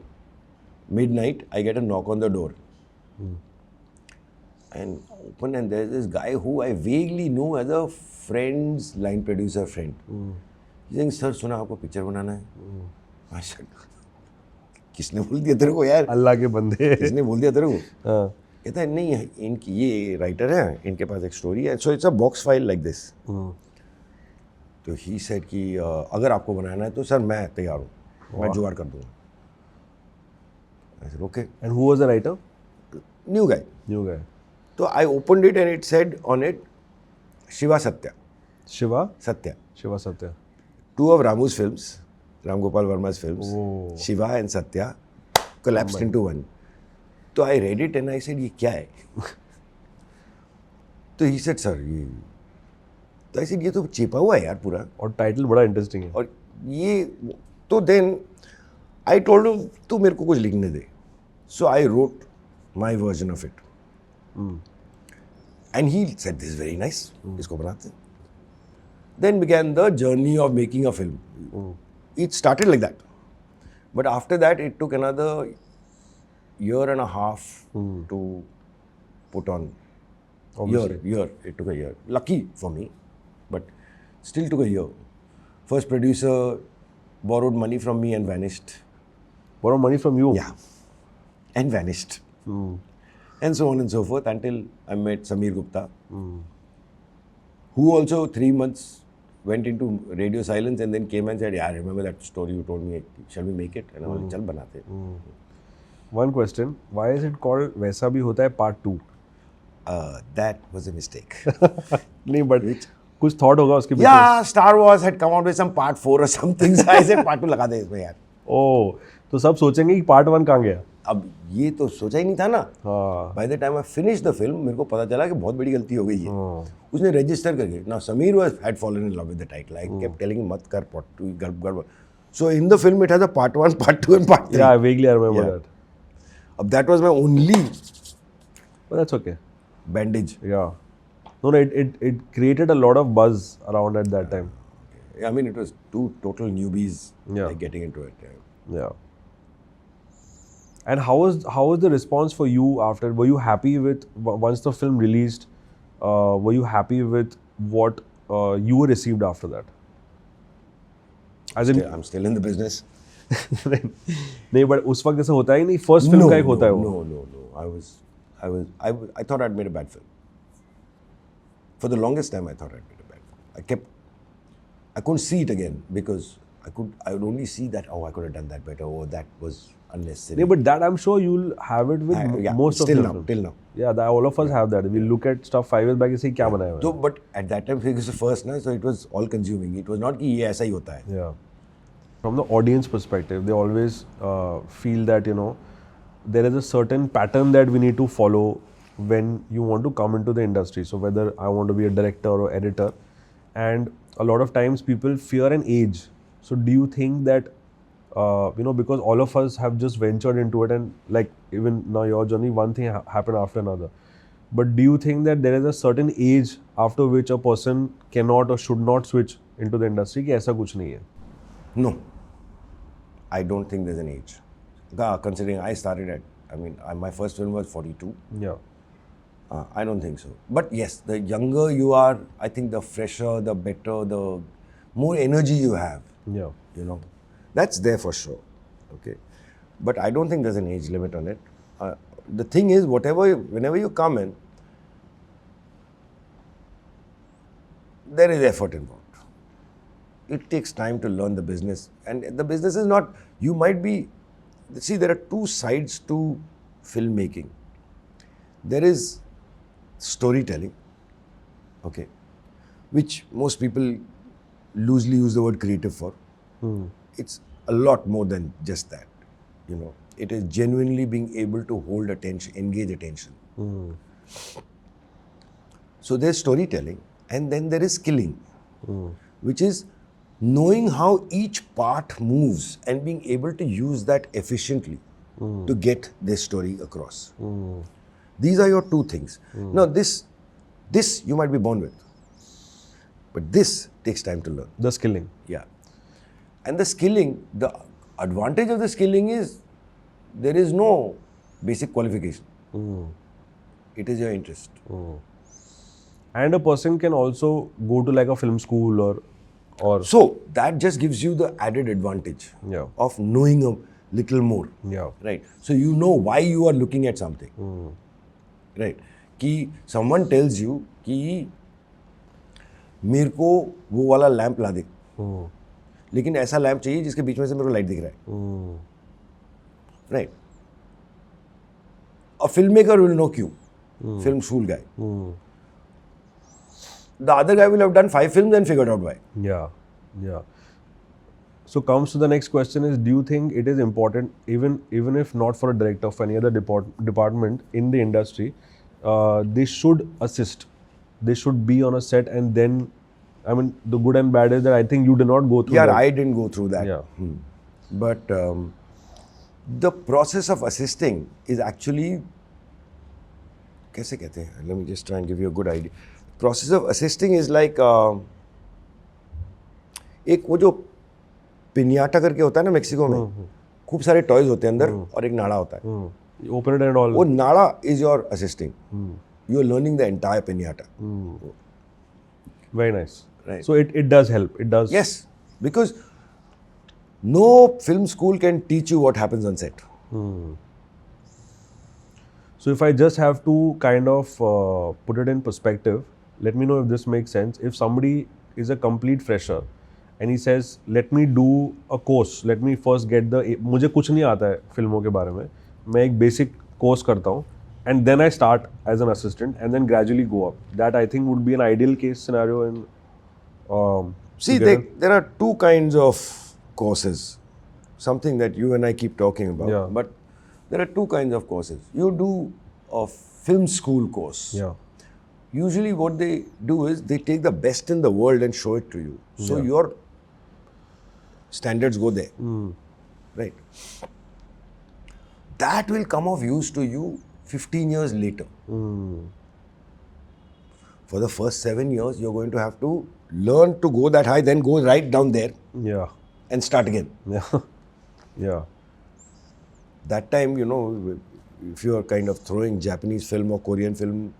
midnight, I get a knock on the door. And open, and there's this guy who I vaguely know as a friend's line producer friend. He's saying, sir, सुना आपको picture बनाना है? अच्छा, किसने बोल दिया तेरे को यार? अल्लाह के बंदे. किसने बोल दिया तेरे को? कहता है नहीं, इनकी ये राइटर है, इनके पास एक स्टोरी है. So it's a box file like this. तो ही सेड कि अगर आपको बनाना है तो सर मैं तैयार हूँ, मैं जुगाड़ कर दूँगा. I said, okay. And who was the writer? New guy. New guy. So I opened it and it said on it, Shiva Satya. Shiva? Satya. Shiva Satya. Two of Ramu's films, Ram Gopal Verma's films, Oh. Shiva and Satya, collapsed into one. So I read it and I said, ये क्या है? तो he said, sir, ये. तो I said, ये तो छिपा हुआ है यार पूरा. और टाइटल बड़ा इंटरेस्टिंग है. और ये तो then I told him, तू मेरे को कुछ लिखने दे. So I wrote my version of it. And he said, this is very nice. इसको बनाते हैं. Then began the journey of making a film. It started like that. But after that, it took another year and a half to put on. Year. It took a year. Lucky for me, but still took a year. First producer borrowed money from me and vanished. Borrow money from you? Yeah. And vanished. And so on and so forth until I met Sameer Gupta, who also 3 months went into radio silence and then came and said, yeah, I remember that story you told me, shall we make it? And I was like, chal banate. One question, why is it called Waisa Bhi Hota Hai Part 2? That was a mistake. नहीं, but कुछ thought होगा उसके पीछे. Yeah, Star Wars had come out with some part 4 or something. So I said part 2 लगा दे इसमें यार. Oh, तो सब सोचेंगे कि part 1 कहाँ गया? अब ये तो सोचा ही नहीं था ना. हाँ. By the time I finished the film, मेरे को पता चला कि बहुत बड़ी गलती हो गई है. उसने register करके. Now Sameer had fallen in love with the title. I kept telling him मत कर part 2 गड़बड़. So in the film it has a part 1, part 2 and part 3. Yeah, vaguely I remember that. अब that was my only. But that's okay. Bandage. Yeah. No, it created a lot of buzz around at that time. I mean, it was two total newbies like getting into it. Yeah. And how was the response for you after? Were you happy with once the film released? Were you happy with what you received after that? As in, I'm still in the business. नहीं but उस वक्त जैसे होता ही नहीं, first film का एक होता है वो. I thought I'd made a bad film. For the longest time, I thought I'd made a bad film. I couldn't see it again because I would only see that, oh, I could have done that better, or that was unnecessary. नहीं, but that I'm sure you'll have it with Yeah, most of still the now, films. till now. Yeah, all of us have that. We look at stuff 5 years back and say क्या बनाया हुआ है. So, but at that time, it was the first, na, so it was all consuming. It was not कि ये ऐसा ही होता है. Yeah. From the audience perspective, they always feel that, you know, there is a certain pattern that we need to follow when you want to come into the industry. So whether I want to be a director or editor, and a lot of times people fear an age. So do you think that, you know, because all of us have just ventured into it, and like even now your journey, one thing happened after another. But do you think that there is a certain age after which a person cannot or should not switch into the industry? कि ऐसा कुछ नहीं है. No, I don't think there's an age. Considering I started my first film was 42. Yeah. I don't think so. But yes, the younger you are, I think the fresher, the better, the more energy you have. Yeah. You know, that's there for sure. Okay, but I don't think there's an age limit on it. The thing is, whenever you come in, there is effort involved. It takes time to learn the business, and the business is not. You might be. See, there are two sides to filmmaking. There is storytelling, okay, which most people loosely use the word creative for. It's a lot more than just that. You know, it is genuinely being able to hold attention, engage attention. So there's storytelling, and then there is skilling, which is knowing how each part moves and being able to use that efficiently to get this story across. These are your two things. Now, this you might be born with, but this takes time to learn. The skilling. Yeah. And the skilling, the advantage of the skilling is there is no basic qualification. It is your interest. And a person can also go to like a film school or So that just gives you the added advantage Yeah. of knowing a little more. Yeah. Right. So you know why you are looking at something. Right. कि someone tells you कि मेरे को वो वाला lamp ला दे, लेकिन ऐसा lamp चाहिए जिसके बीच में से मेरे को लाइट दिख रहा है. Right. A filmmaker will know क्यों. Film school guy. The other guy will have done 5 films and figured out why. Yeah, yeah. So comes to the next question is, do you think it is important, even if not for a director, for any other department in the industry, they should assist. They should be on a set, and then, I mean, the good and bad is that I think you did not go through Yeah, that. I didn't go through that. Yeah. But the process of assisting is actually, कैसे कहते हैं? Let me just try and give you a good idea. Process of assisting is like एक वो जो पिनियाटा करके होता है ना मेक्सिको में, खूब सारे टॉयज होते हैं अंदर और एक नाड़ा होता है. Open it and all. वो नाड़ा is your assisting. You are learning the entire piñata. Very nice. Right. So it does help. It does. Yes, because no film school can teach you what happens on set. So if I just have to kind of put it in perspective, let me know if this makes sense. If somebody is a complete fresher and he says, let me do a course, let me first get the, मुझे कुछ नहीं आता है फिल्मों के बारे में, मैं एक basic course करता हूँ, and then I start as an assistant and then gradually go up. That I think would be an ideal case scenario in See, there are two kinds of courses, something that you and I keep talking about. Yeah. But there are two kinds of courses. You do a film school course. Yeah. Usually what they do is they take the best in the world and show it to you. So your standards go there. Right. That will come of use to you 15 years later. For the first 7 years, you're going to have to learn to go that high, then go right down there Yeah. and start again. Yeah. Yeah. That time, you know, if you are kind of throwing Japanese film or Korean film,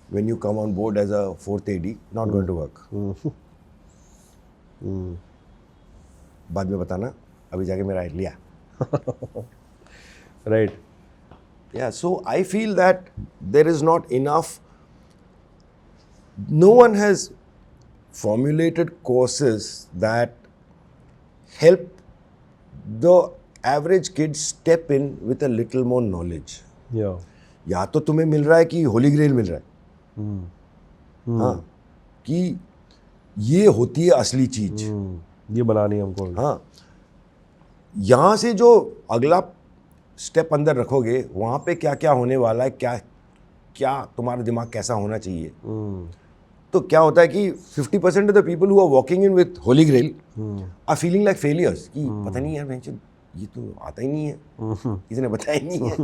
when you come on board as a fourth AD, not going to work. बाद में बताना, अभी जाके मेरा लिया. Right. Yeah, so I feel that there is not enough. No one has formulated courses that help the average kid step in with a little more knowledge. Yeah. या तो तुम्हें मिल रहा है कि होली ग्रेल मिल रहा है, हाँ, कि ये होती है असली चीज, ये बनानी है हमको. हाँ, यहाँ से जो अगला स्टेप अंदर रखोगे वहाँ पे क्या क्या होने वाला है, क्या क्या तुम्हारा दिमाग कैसा होना चाहिए. तो क्या होता है कि 50% of the people who are walking in with holy grail are feeling like failures कि पता नहीं यार ये तो आता ही नहीं है, किसी ने बताया ही नहीं है.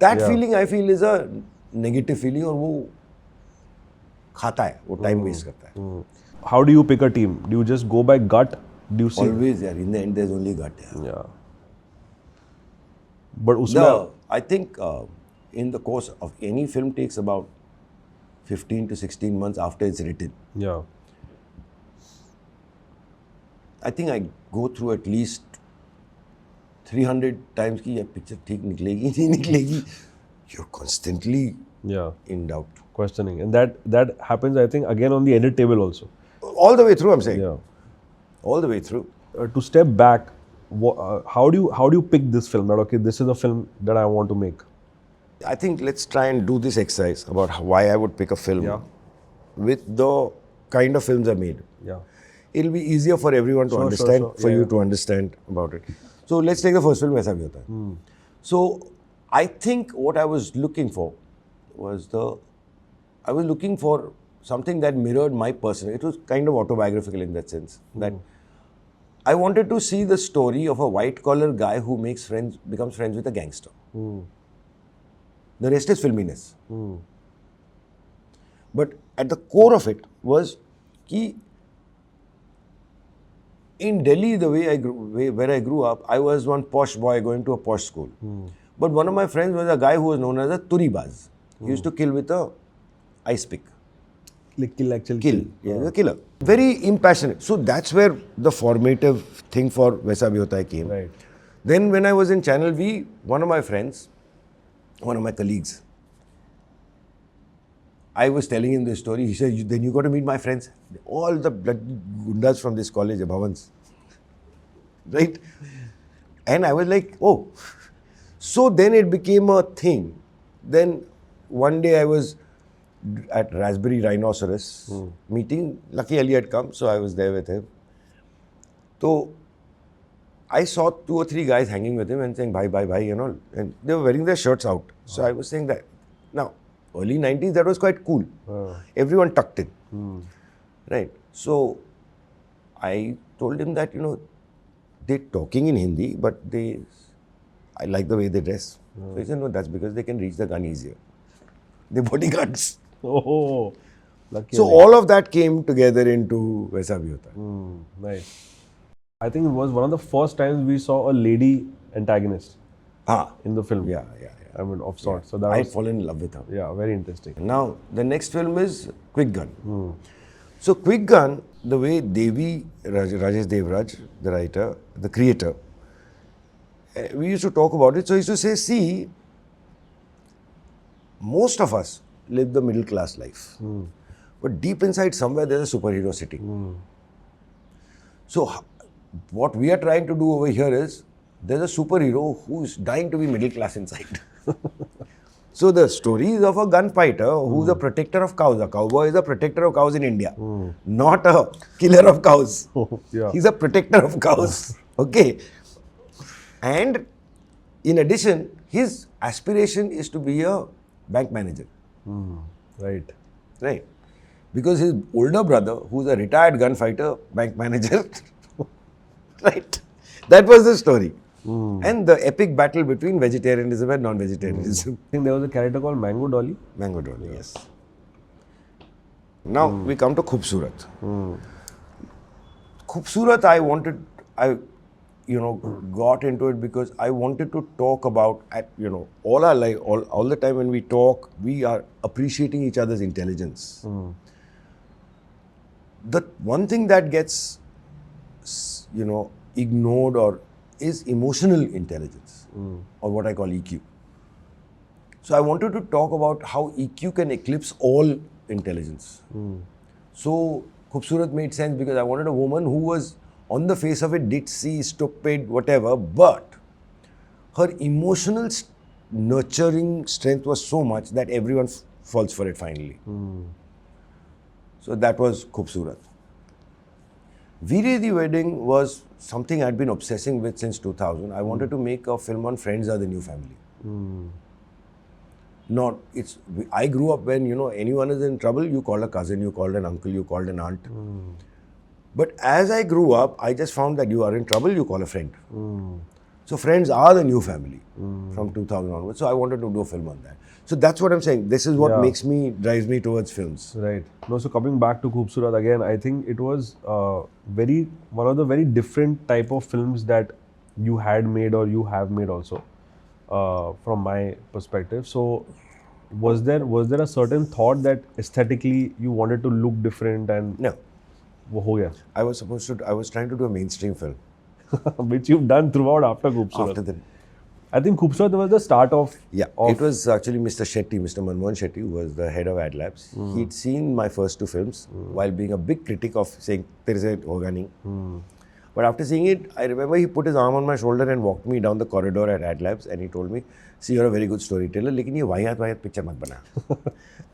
That feeling I feel is a negative feeling, और वो खाता है, वो टाइम वेस्ट करता है. How do you pick a team? Do you just go by gut? Do you see? Always, yeah. In the end, there's only gut. Yeah. But उसमें I think in the course of any film takes about 15 to 16 months after it's written. yeah. I think I go through at least 300 times कि ये picture ठीक निकलेगी नहीं निकलेगी. You're constantly Yeah. in doubt. Questioning, and that happens, I think, again on the edit table also. All the way through, I'm saying. Yeah. All the way through. To step back, how do you pick this film? That okay, this is the film that I want to make. I think let's try and do this exercise about why I would pick a film Yeah. with the kind of films I made. Yeah. It'll be easier for everyone to Sure, understand, sure. for Yeah, you yeah. to understand about it. So let's take the first film, वैसा भी होता है. So I think what I was looking for was I was looking for something that mirrored my personal. It was kind of autobiographical in that sense. That I wanted to see the story of a white-collar guy who becomes friends with a gangster. The rest is filminess. But at the core of it was कि in Delhi, the way where I grew up, I was one posh boy going to a posh school. But one of my friends was a guy who was known as a turibaz. He used to kill with a ice pick. Like kill. Kill. Yeah, he was a killer. Very impassionate. So that's where the formative thing for Waisa Bhi Hota Hai came. Right. Then when I was in Channel V, one of my friends, one of my colleagues, I was telling him this story. He said, then you got to meet my friends. All the bloody gundas from this college, Bhavans. Right? And I was like, oh. So then it became a thing. Then one day I was at Raspberry Rhinoceros meeting. Lucky Ali had come, so I was there with him. So I saw 2 or 3 guys hanging with him and saying, bhai, you know. And they were wearing their shirts out. So I was saying that. Now, early 90s, that was quite cool. Everyone tucked in. Right. So I told him that, you know, they're talking in Hindi, but I like the way they dress. So he said, no, that's because they can reach the gun easier. They're bodyguards. Oh, lucky. So all of that came together into Waisa Bhi Hota Hai. Nice. I think it was one of the first times we saw a lady antagonist in the film. Yeah. I mean, of sorts. So that I'd was, fallen in love with her. yeah, very interesting. Now, the next film is Quick Gun. So, Quick Gun, the way Devi, Rajesh Devraj, the writer, the creator, we used to talk about it. So, he used to say, see, most of us live the middle class life. But deep inside somewhere, there's a superhero sitting. So, what we are trying to do over here is, there's a superhero who's dying to be middle class inside. So the story is of a gunfighter who's a protector of cows. A cowboy is a protector of cows in India, not a killer of cows. Yeah. He's a protector of cows. Okay. And in addition, his aspiration is to be a bank manager. Right. Right. Because his older brother, who's a retired gunfighter, bank manager, right? That was the story. And the epic battle between vegetarianism and non-vegetarianism. I think there was a character called Mango Dolly. Mango Dolly, yes. Now we come to Khoobsurat. Khoobsurat, I got into it because I wanted to talk about, all our life, all the time when we talk, we are appreciating each other's intelligence. The one thing that gets, ignored or is emotional intelligence, or what I call EQ. So I wanted to talk about how EQ can eclipse all intelligence. So Khoobsurat made sense because I wanted a woman who was on the face of it ditzy, stupid, whatever, but her emotional nurturing strength was so much that everyone falls for it finally. So that was Khoobsurat. Veere the Wedding was something I'd been obsessing with since 2000. I wanted to make a film on friends are the new family. Not, it's, I grew up when, you know, anyone is in trouble, you called a cousin, you called an uncle, you called an aunt. But as I grew up, I just found that you are in trouble, you call a friend. So friends are the new family from 2000 onwards. So I wanted to do a film on that. So that's what I'm saying. This is what Yeah. drives me towards films. Right. No, so coming back to Khoobsurat again, I think it was one of the very different type of films that you had made or you have made also, from my perspective. So was there a certain thought that aesthetically you wanted to look different and No, वो हो गया, I was trying to do a mainstream film. which you've done throughout after Khoobsurat. After that, I think Khoobsurat was the start of it was actually Mr. Shetty, Mr. Manmohan Shetty, who was the head of Ad Labs. He'd seen my first two films while being a big critic of saying, "Tere se hoga nahi." But after seeing it, I remember he put his arm on my shoulder and walked me down the corridor at Ad Labs, and he told me, "See, you're a very good storyteller, लेकिन ये वाहियात picture मत बना,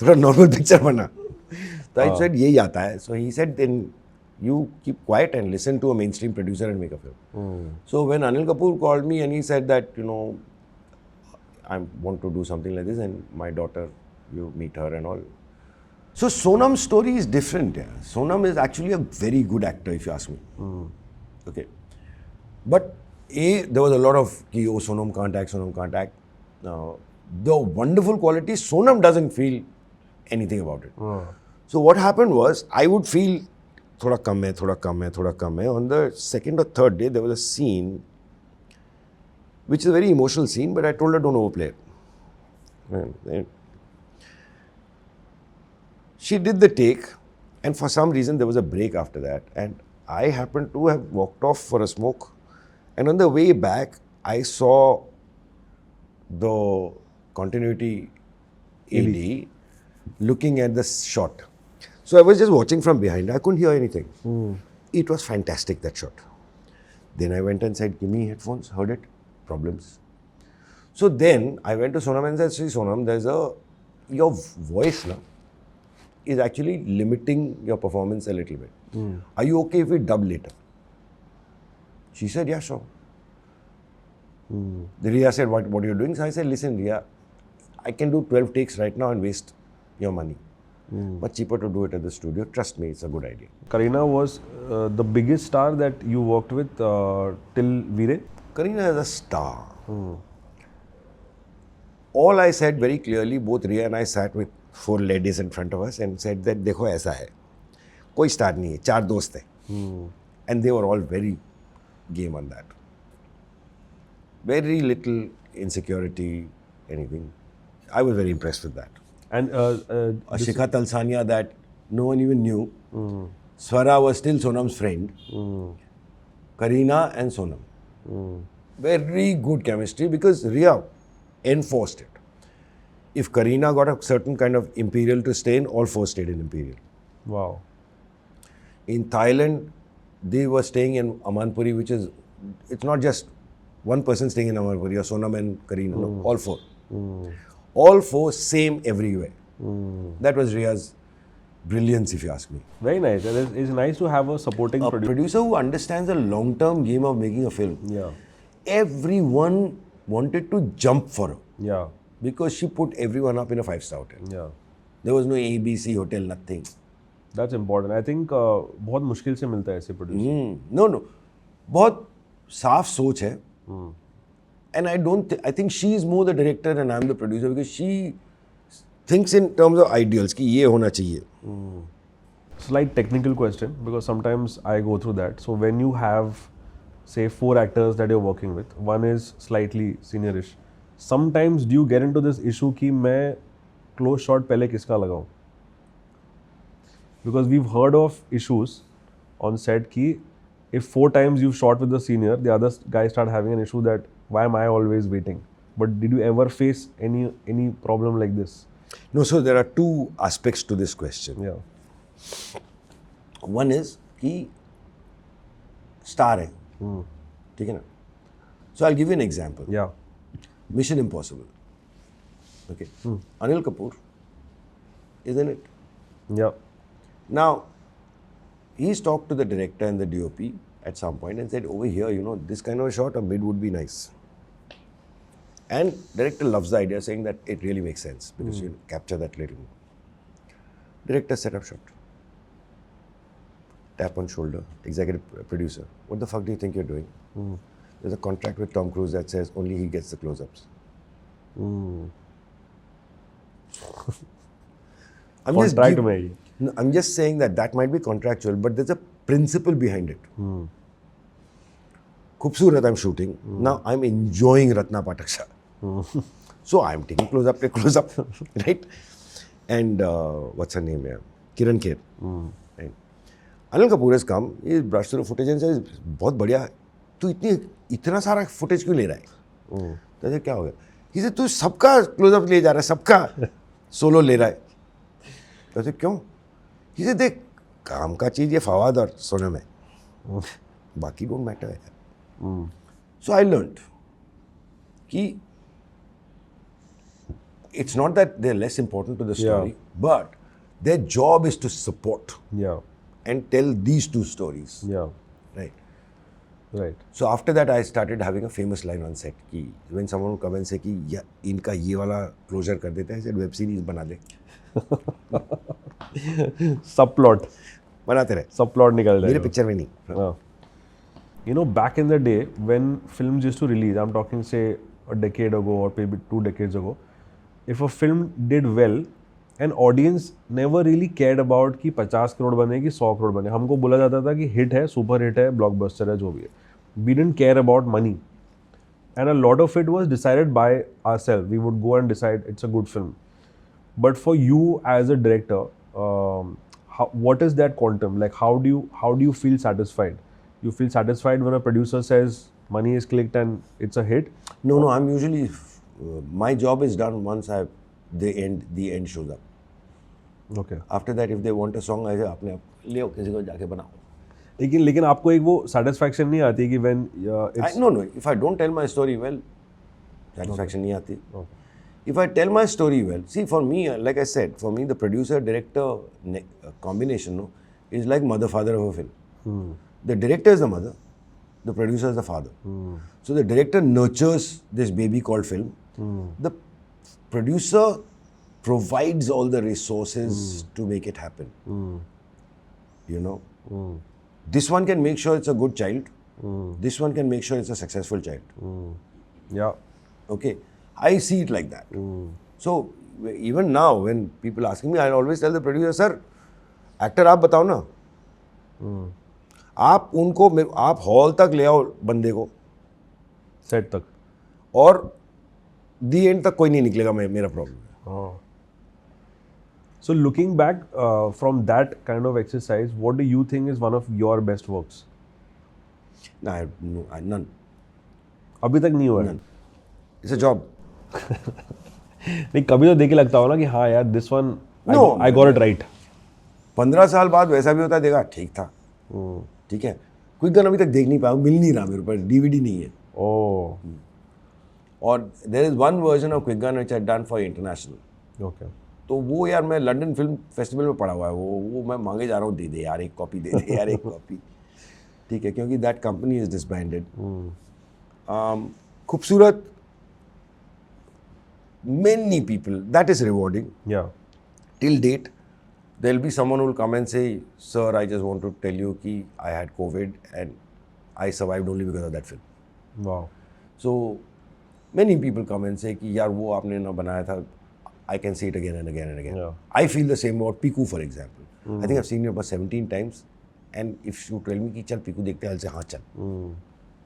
थोड़ा normal picture बना." So I said, यही आता है. So he said, then you keep quiet and listen to a mainstream producer and make a film. So when Anil Kapoor called me and he said that, you know, I want to do something like this, and my daughter, you meet her and all. So Sonam's story is different. Yeah. Sonam is actually a very good actor, if you ask me. Okay. But there was a lot of, oh, Sonam can't act, Sonam can't act. Now, the wonderful quality, Sonam doesn't feel anything about it. So what happened was, I would feel thoda kam hai, thoda kam hai, thoda kam hai. On the second or third day, there was a scene, which is a very emotional scene, but I told her, don't overplay it. And she did the take, and for some reason, there was a break after that. And I happened to have walked off for a smoke. And on the way back, I saw the continuity AD looking at the shot. So I was just watching from behind. I couldn't hear anything. It was fantastic, that shot. Then I went and said, give me headphones. Heard it. Problems. So then I went to Sonam and said, see, Sonam, your voice now is actually limiting your performance a little bit. Are you okay if we dub later? She said, yeah, sure. The Riya said, what are you doing? So I said, listen, Riya, I can do 12 takes right now and waste your money. Much cheaper to do it at the studio. Trust me, it's a good idea. Kareena was the biggest star that you worked with till Veere? Kareena is a star. All I said very clearly, both Riya and I sat with 4 ladies in front of us and said that, देखो ऐसा है, कोई star नहीं है, 4 दोस्त हैं. And they were all very game on that. Very little insecurity, anything. I was very impressed with that. And Ashika Talsania, that no one even knew. Swara was still Sonam's friend. Kareena and Sonam. Very good chemistry because Riya enforced it. If Kareena got a certain kind of Imperial to stay in, all 4 stayed in Imperial. Wow. In Thailand, they were staying in Amanpuri, which is, it's not just one person staying in Amanpuri, or Sonam and Kareena, no, all 4. All 4 same everywhere. That was Riya's brilliance, if you ask me. Very nice. It's nice to have a supporting A producer. producer who understands the long-term game of making a film. Yeah. Everyone wanted to jump for her Yeah. because she put everyone up in a 5-star hotel. Yeah. There was no ABC hotel, nothing. That's important. I think बहुत मुश्किल से मिलता है ऐसे producer. No. बहुत साफ सोच है. And I think she is more the director and I'm the producer because she thinks in terms of ideals कि ये होना चाहिए. Slight technical question because sometimes I go through that. So when you have, say, 4 actors that you're working with, one is slightly seniorish. Sometimes do you get into this issue कि मैं close shot पहले किसका लगाऊं? Because we've heard of issues on set कि if 4 times you've shot with the senior, the other guys start having an issue that why am I always waiting? But did you ever face any problem like this? No, so there are two aspects to this question. Yeah. One is कि star है, ठीक है ना? So I'll give you an example. Yeah. Mission Impossible. Okay. Anil Kapoor is in it. Yeah. Now, he's talked to the director and the DOP at some point and said, over here, you know, this kind of a shot, a mid would be nice. And director loves the idea, saying that it really makes sense because you capture that little. Director set up shot. Tap on shoulder, executive producer. What the fuck do you think you're doing? There's a contract with Tom Cruise that says only he gets the close-ups. Contract में ही. No, I'm just saying that might be contractual, but there's a principle behind it. Khubsurat I'm shooting. Now I'm enjoying Ratna Pathak Shah. So I'm taking close-up, right? And what's her name? Kiran Kher. Right? Anil Kapoor has come, he brushed through footage and says, बहुत बढ़िया, तू इतना सारा footage क्यों ले रहा है? तो क्या हो गया? He said, तू सबका close-up ले जा रहा है, सबका solo ले रहा है. तो क्यों? He said, देख, काम का चीज़ ये फवाद और सोनम है, बाकी don't matter है. So I learned कि it's not that they're less important to the story, but their job is to support and tell these two stories. Right. Right. So after that, I started having a famous line on set कि when someone would come and say कि या इनका ये वाला closure कर देते हैं, I said web series बना दे. Subplot. बनाते रहे. Subplot निकल जाएगा. मेरे picture में नहीं. You know, back in the day when films used to release, I'm talking say a decade ago or maybe 2 decades ago, if a film did well, an audience never really cared about कि 50 करोड़ बने कि 100 करोड़ बने. हमको बोला जाता था कि hit है, सुपर हिट है, ब्लॉकबस्टर है, जो भी है. We didn't care about money. And a lot of it was decided by ourselves. We would go and decide it's a good film. But for you as a director, what is that quantum? Like how do you feel satisfied? You feel satisfied when a producer says money is clicked and it's a hit? No, I'm usually my job is done once the end shows up. Okay. After that, if they want a song, I say अपने आप ले आओ किसी को जाके बनाओ. लेकिन आपको एक वो satisfaction नहीं आती कि when it's no, if I don't tell my story well, satisfaction नहीं आती. If I tell my story well, see, for me, like I said, for me the producer director combination is like mother father of a film. The director is the mother, the producer is the father. So the director nurtures this baby called film. The producer provides all the resources to make it happen. You know, this one can make sure it's a good child. This one can make sure it's a successful child. Yeah. Okay, I see it like that. So even now, when people asking me, I always tell the producer, sir, actor आप बताओ ना. आप hall तक ले आओ बंदे को, set तक, और दी एंड तक कोई नहीं निकलेगा. मेरा प्रॉब्लम है. So looking back from that kind of exercise, what do you think is one of your best works? None. अभी तक नहीं हुआ है. It's a job. नहीं, कभी तो देख के लगता हो ना कि हाँ यार, this one I got it right. 15 साल बाद वैसा भी होता है, देखा ठीक था. ठीक है. क्विक गन अभी तक देख नहीं पाया, मिल नहीं रहा मेरे पास, DVD नहीं है. और there is one version of Quick Gun which I done for international. Okay. तो वो यार मैं लंदन फिल्म फेस्टिवल में पड़ा हुआ है, वो मैं मांगे जा रहा हूँ, दे दे यार एक कॉपी, दे दे यार एक कॉपी. ठीक है, क्योंकि दैट कंपनी इज डिसबैंडेड. खूबसूरत, many people, that is rewarding. Yeah. Till date, there will be someone who will come and say, sir, I just want to tell you कि I had COVID and I survived only because of that film. Wow. So many people come and say कि यार वो आपने ना बनाया था. I can see it again and again and again. Yeah. I feel the same about Piku, for example. I think I've seen it about 17 times. And if you tell me कि चल Piku देखते हैं, I'll say हाँ चल.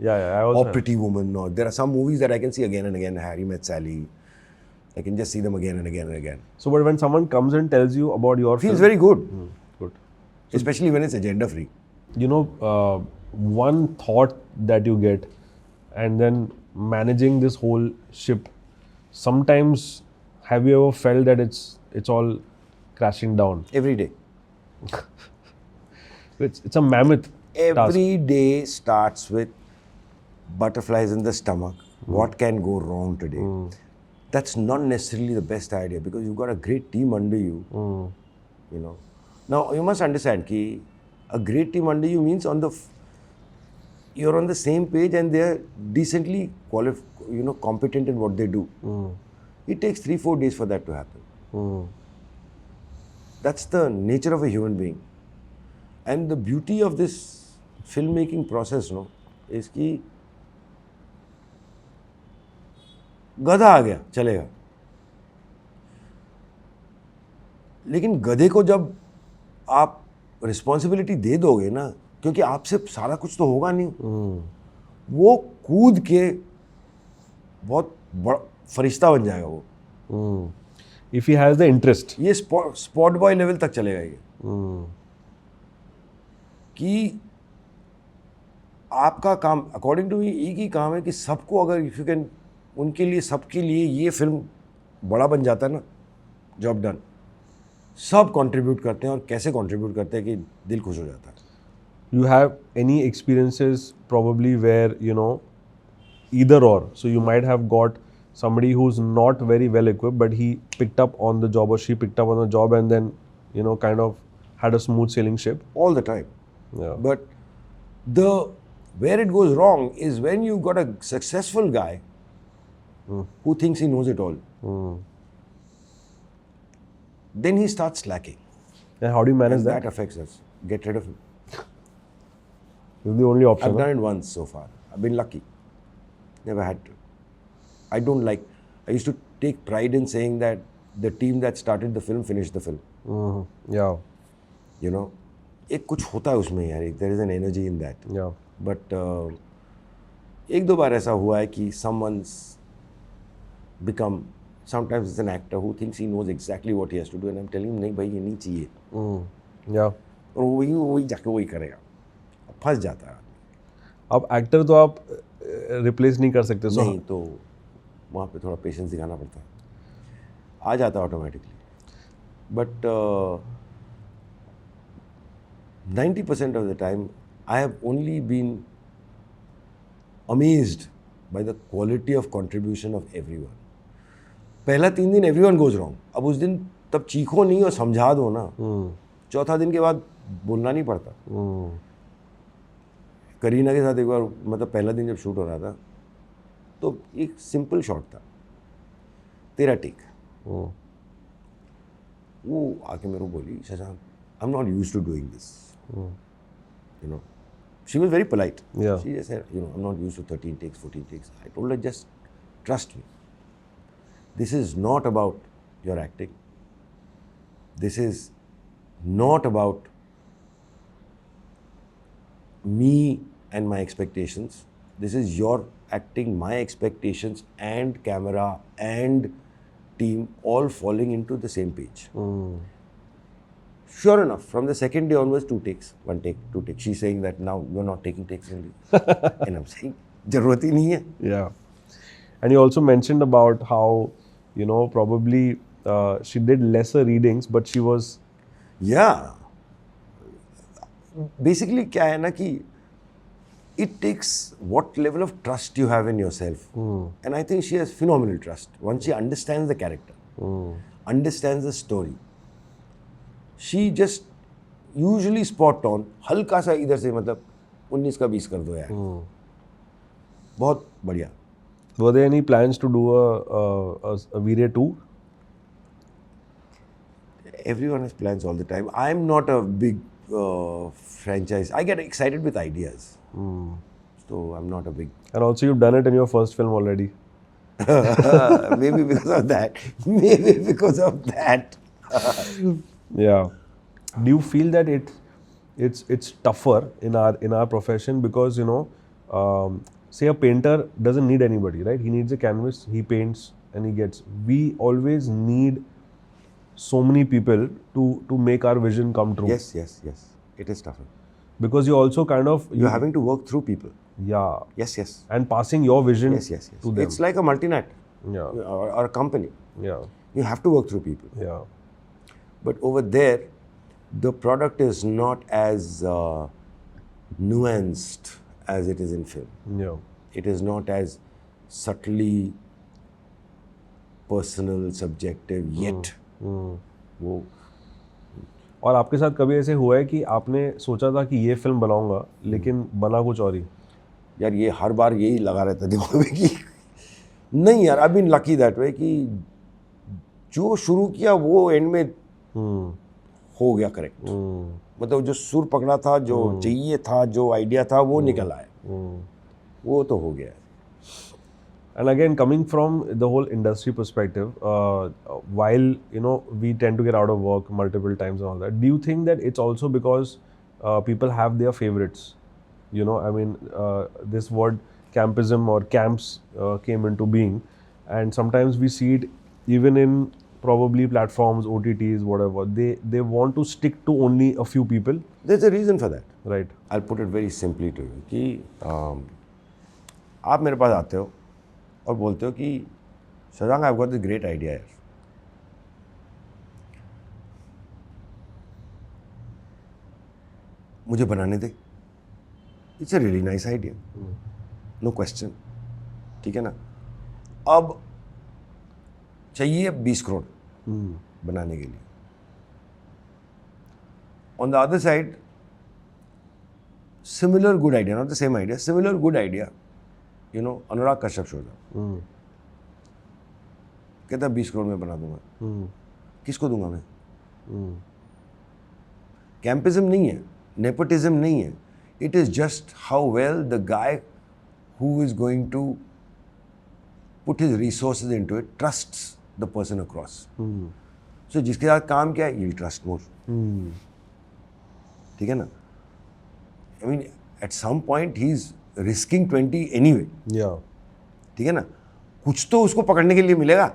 Yeah, I also Or Pretty Woman. Or there are some movies that I can see again and again. Harry Met Sally. I can just see them again and again and again. So, but when someone comes and tells you about your Feels film, very good. Good. Especially when it's agenda free. You know, one thought that you get, and then managing this whole ship. Sometimes, have you ever felt that it's all crashing down? Every day. It's a mammoth task. Every day starts with butterflies in the stomach. What can go wrong today? That's not necessarily the best idea because you've got a great team under you. You know. Now you must understand कि a great team under you means you're on the same page and they're decently competent in what they do. It takes 3-4 days for that to happen. That's the nature of a human being. And the beauty of this filmmaking process, is कि गधा आ गया चलेगा, लेकिन गधे को जब आप responsibility दे दोगे ना, क्योंकि आपसे सारा कुछ तो होगा नहीं, वो कूद के बहुत बड़ा फरिश्ता बन जाएगा वो. If he has the interest. ये स्पॉट बॉय लेवल तक चलेगा ये. कि आपका काम अकॉर्डिंग टू मी एक ही काम है कि सबको अगर इफ यू कैन उनके लिए सबके लिए ये फिल्म बड़ा बन जाता है ना, जॉब डन. सब कंट्रीब्यूट करते हैं और कैसे कंट्रीब्यूट करते हैं कि दिल खुश हो जाता है. You have any experiences probably where either or, so you might have got somebody who's not very well equipped but he picked up on the job or she picked up on the job and then kind of had a smooth sailing ship. All the time. Yeah. But where it goes wrong is when you got a successful guy who thinks he knows it all. Then he starts slacking. And how do you manage And that? that affects us. Get rid of him. It's the only option. I've done it once so far. I've been lucky. Never had to. I used to take pride in saying that the team that started the film finished the film. Yeah. एक कुछ होता है उसमें यार, there is an energy in that. Yeah. But एक दो बार ऐसा हुआ है कि someone's become, sometimes it's an actor who thinks he knows exactly what he has to do and I'm telling him नहीं भाई ये नहीं चाहिए. Yeah. और वही जाके वही करेगा. फंस जाता है. अब एक्टर तो आप रिप्लेस नहीं कर सकते. नहीं तो वहाँ पे थोड़ा पेशेंस दिखाना पड़ता है. आ जाता है automatically. But 90% of the time I have only been amazed by the quality of contribution of everyone. पहला 3 दिन everyone goes wrong. अब उस दिन तब चीखो नहीं और समझा दो ना. चौथा दिन के बाद बोलना नहीं पड़ता. करीना के साथ एक बार मतलब पहला दिन जब शूट हो रहा था तो एक सिंपल शॉट था, तेरा टेक. वो आके मेरे को बोली, Shashank I am not used to doing this. She was very polite. Yeah. She just said, I'm not used to 13 takes, 14 takes. I told her, just trust me. This is not about your acting. This is not about me and my expectations. This is your acting, my expectations and camera and team all falling into the same page. Sure enough, from the second day onwards, 2 takes, 1 take, 2 takes. She's saying that now you're not taking takes only. And I'm saying, ज़रूरत ही नहीं है. Yeah. And you also mentioned about how, probably she did lesser readings, but she was... Yeah. Basically, क्या है ना कि it takes what level of trust you have in yourself. And I think she has phenomenal trust. Once she understands the character, understands the story, she just usually spot on. हल्का सा इधर से मतलब 19 का 20 कर दो यार. बहुत बढ़िया. Were there any plans to do a Veer 2? Everyone has plans all the time. I'm not a big franchise. I get excited with ideas. So I'm not a big... And also you've done it in your first film already. Maybe because of that. Maybe because of that. Yeah. Do you feel that it's tougher in our profession because say a painter doesn't need anybody, right? He needs a canvas, he paints and he gets. We always need so many people to make our vision come true. Yes. It is tougher. Because you also kind of You're having to work through people. yeah, Yes, yes. and passing your vision Yes, yes, yes. to them. It's like a multinational Yeah, or a company. yeah, You have to work through people. yeah, But over there, the product is not as nuanced as it is in film. yeah. It is not as subtly personal, subjective yet. वो और आपके साथ कभी ऐसे हुआ है कि आपने सोचा था कि ये फिल्म बनाऊंगा लेकिन बना कुछ और ही? यार ये हर बार यही लगा रहता है दिमाग में कि नहीं यार, I been lucky that way कि जो शुरू किया वो एंड में हो गया करेक्ट. मतलब जो सुर पकड़ा था, जो चाहिए था, जो आइडिया था, वो निकल आया. वो तो हो गया. And again, coming from the whole industry perspective, while we tend to get out of work multiple times and all that, do you think that it's also because people have their favorites? I mean, this word campism or camps came into being, and sometimes we see it even in probably platforms, OTTs, whatever. They want to stick to only a few people. There's a reason for that. Right. I'll put it very simply to you कि आप मेरे पास आते हो और बोलते हो कि Shashank, I've got this great idea यार. मुझे बनाने दे. It's a really nice idea. No question. ठीक है ना. अब चाहिए 20 करोड़ बनाने के लिए. On the other side, similar good idea, not the same idea, similar good idea. Anurag Kashyap show था. कहता 20 करोड़ में बना दूंगा. किसको दूंगा मैं? कैंपिज्म नहीं है, नेपोटिज्म नहीं है. It is just how well the guy who is going to put his resources into it trusts the person across. So जिसके साथ काम किया है, you'll trust more. ठीक है ना? I mean, at some point he's risking 20 anyway. Yeah. ठीक है ना? कुछ तो उसको पकड़ने के लिए मिलेगा.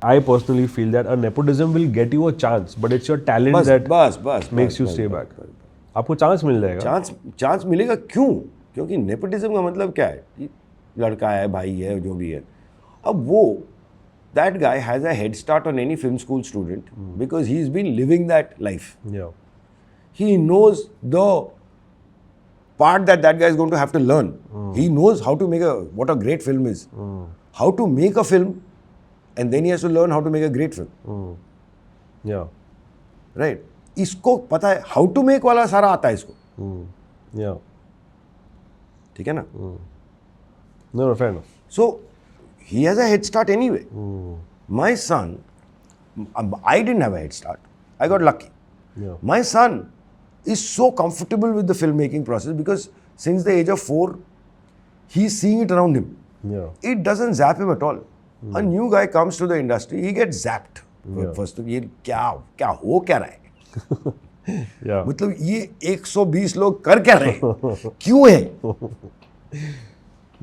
I personally feel that a nepotism will get you a chance, but it's your talent that बस makes you stay back. आपको चांस मिल जाएगा. चांस मिलेगा. क्यों? क्योंकि नेपोटिज्म का मतलब क्या है? कि लड़का है, भाई है, जो भी है. अब वो that guy has a head start on any film school student because he's been living that life. Yeah. He knows the part that guy is going to have to learn. He knows how to make what a great film is. How to make a film, and then he has to learn how to make a great film. Yeah. Right? इसको पता है how to make वाला सारा आता है इसको. Yeah. ठीक है ना? No, fair enough. So he has a head start anyway. My son, I didn't have a head start. I got lucky. Yeah. My son is so comfortable with the filmmaking process because since the age of 4, he's seeing it around him. Yeah. It doesn't zap him at all. A new guy comes to the industry, he gets zapped. Yeah. First, ये क्या हो क्या रहा है? Yeah. मतलब ये 120 लोग कर क्या रहे हैं? क्यों है?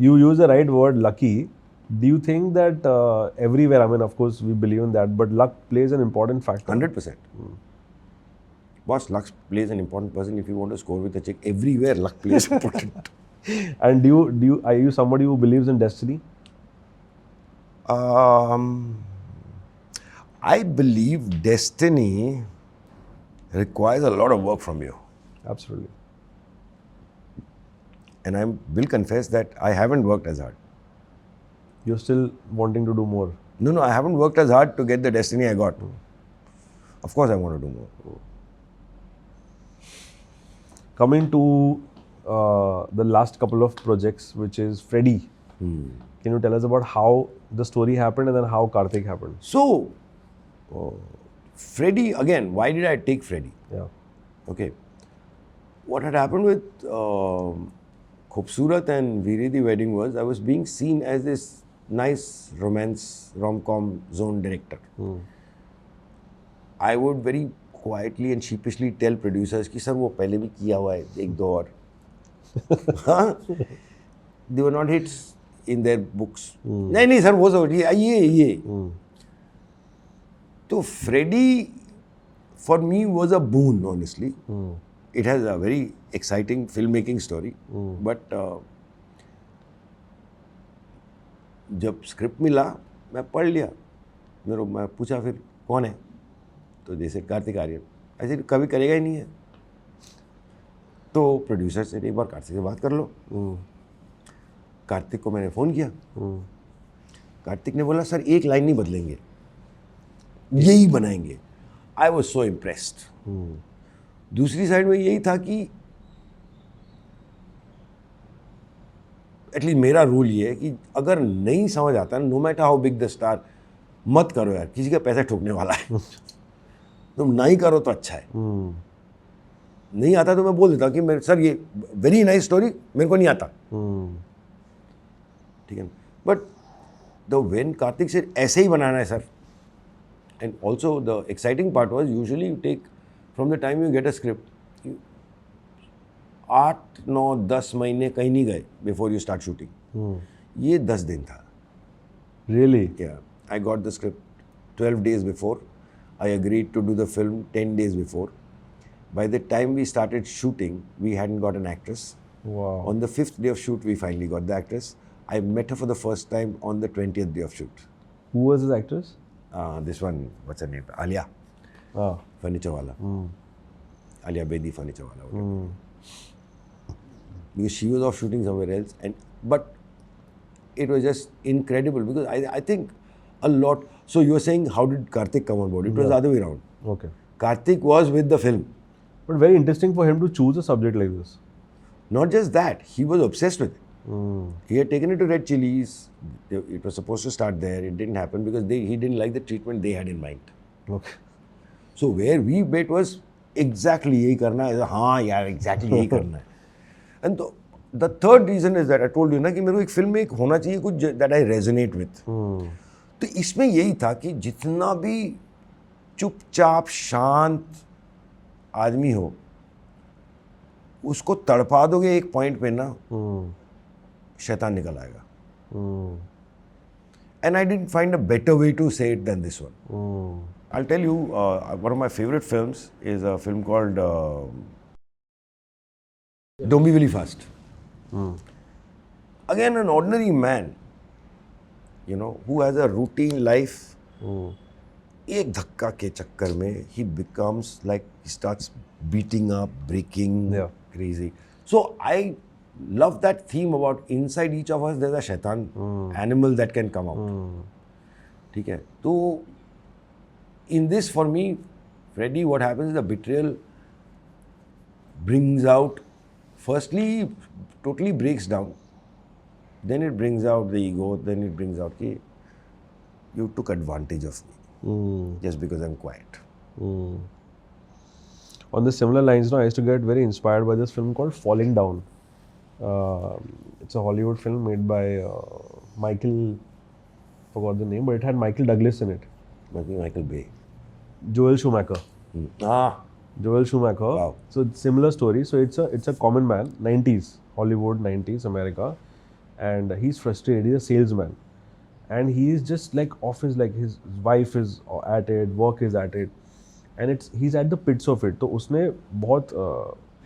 You use the right word, lucky. Do you think that everywhere, I mean, of course, we believe in that, but luck plays an important factor? 100%. Boss, luck plays an important person. If you want to score with a chick, everywhere luck plays important. And are you somebody who believes in destiny? I believe destiny requires a lot of work from you. Absolutely. And I will confess that I haven't worked as hard. You're still wanting to do more. No, I haven't worked as hard to get the destiny I got. Of course I want to do more. Coming to the last couple of projects, which is Freddy. Can you tell us about how the story happened and then how Karthik happened? So, Freddy, again, why did I take Freddy? Yeah. Okay. What had happened with Khoobsurat and Veere the Wedding was I was being seen as this nice romance, rom-com zone director. I would very quietly and sheepishly tell producers कि sir वो पहले भी किया हुआ है एक दो और. They were not hits in their books. नहीं सर वो सब ये. तो Freddy for me was a boon, honestly. it has a very exciting filmmaking story. But जब स्क्रिप्ट मिला मैं पढ़ लिया, मैं पूछा फिर कौन है, तो जैसे कार्तिक आर्यन, ऐसे कभी करेगा ही नहीं है. तो प्रोड्यूसर से एक बार कार्तिक से बात कर लो. कार्तिक को मैंने फ़ोन किया. कार्तिक ने बोला सर एक लाइन नहीं बदलेंगे, यही बनाएंगे. I was so impressed. दूसरी साइड में यही था कि एटलीस्ट मेरा रूल ये है कि अगर नहीं समझ आता, no matter how big the star, मत करो यार, किसी का पैसा ठोकने वाला है. तुम नहीं करो तो अच्छा है. नहीं आता तो मैं बोल देता कि मेरे सर ये वेरी नाइस स्टोरी, मेरे को नहीं आता. ठीक है. बट द वेन कार्तिक से ऐसे ही बनाना है sir. And also the exciting part was usually you take from the time you get a script, 8-9-10 महीने कहीं नहीं गए बिफोर यू स्टार्ट शूटिंग. ये 10 दिन था. Really? Yeah, I got the script 12 days before. I agreed to do the film 10 days before. By the time we started shooting, we hadn't got an actress. Wow. On the 5th day of shoot, we finally got the actress. I met her for the first time on the 20th day of shoot. Who was this actress? This one, what's her name? Alia. Ah. Furniture wala. Alia Bedi, furniture wala. Because she was off shooting somewhere else, but it was just incredible because I think a lot. So you were saying how did Karthik come on board? It was the other way around. Okay. Karthik was with the film. But very interesting for him to choose a subject like this. Not just that, he was obsessed with it. He had taken it to Red Chillies. It was supposed to start there. It didn't happen because he didn't like the treatment they had in mind. Okay. So where we bet was exactly यही करना है. हाँ यार, exactly यही करना है. And the third reason is that I told you ना कि मेरे को एक फिल्म में एक होना चाहिए कुछ that I resonate with. तो इसमें यही था कि जितना भी चुपचाप शांत आदमी हो, उसको तड़पा दोगे एक पॉइंट पे ना, शैतान निकल आएगा. And I didn't find a better way to say it than this one. I'll tell you, one of my favorite films is a film called Dombivli Fast. Again, an ordinary man, you know, who has a routine life. एक धक्का के चक्कर में he becomes like, he starts beating up, breaking, crazy. So I love that theme about inside each of us there's a shaitan animal that can come out. ठीक है. तो in this for me, Freddy, what happens is the betrayal brings out, firstly totally breaks down, then it brings out the ego, then it brings out कि you took advantage of me just because I'm quiet. On the similar lines, I used to get very inspired by this film called Falling Down. It's a Hollywood film made by Michael, forgot the name, but it had Michael Douglas in it. Michael Bay. Joel Schumacher. Joel Schumacher. Wow. So similar story. So it's a common man, 90s, Hollywood, 90s, America, and he's frustrated. He's a salesman, and he's just like off his, like his wife is at it, work is at it, and he's at the pits of it. तो उसने बहुत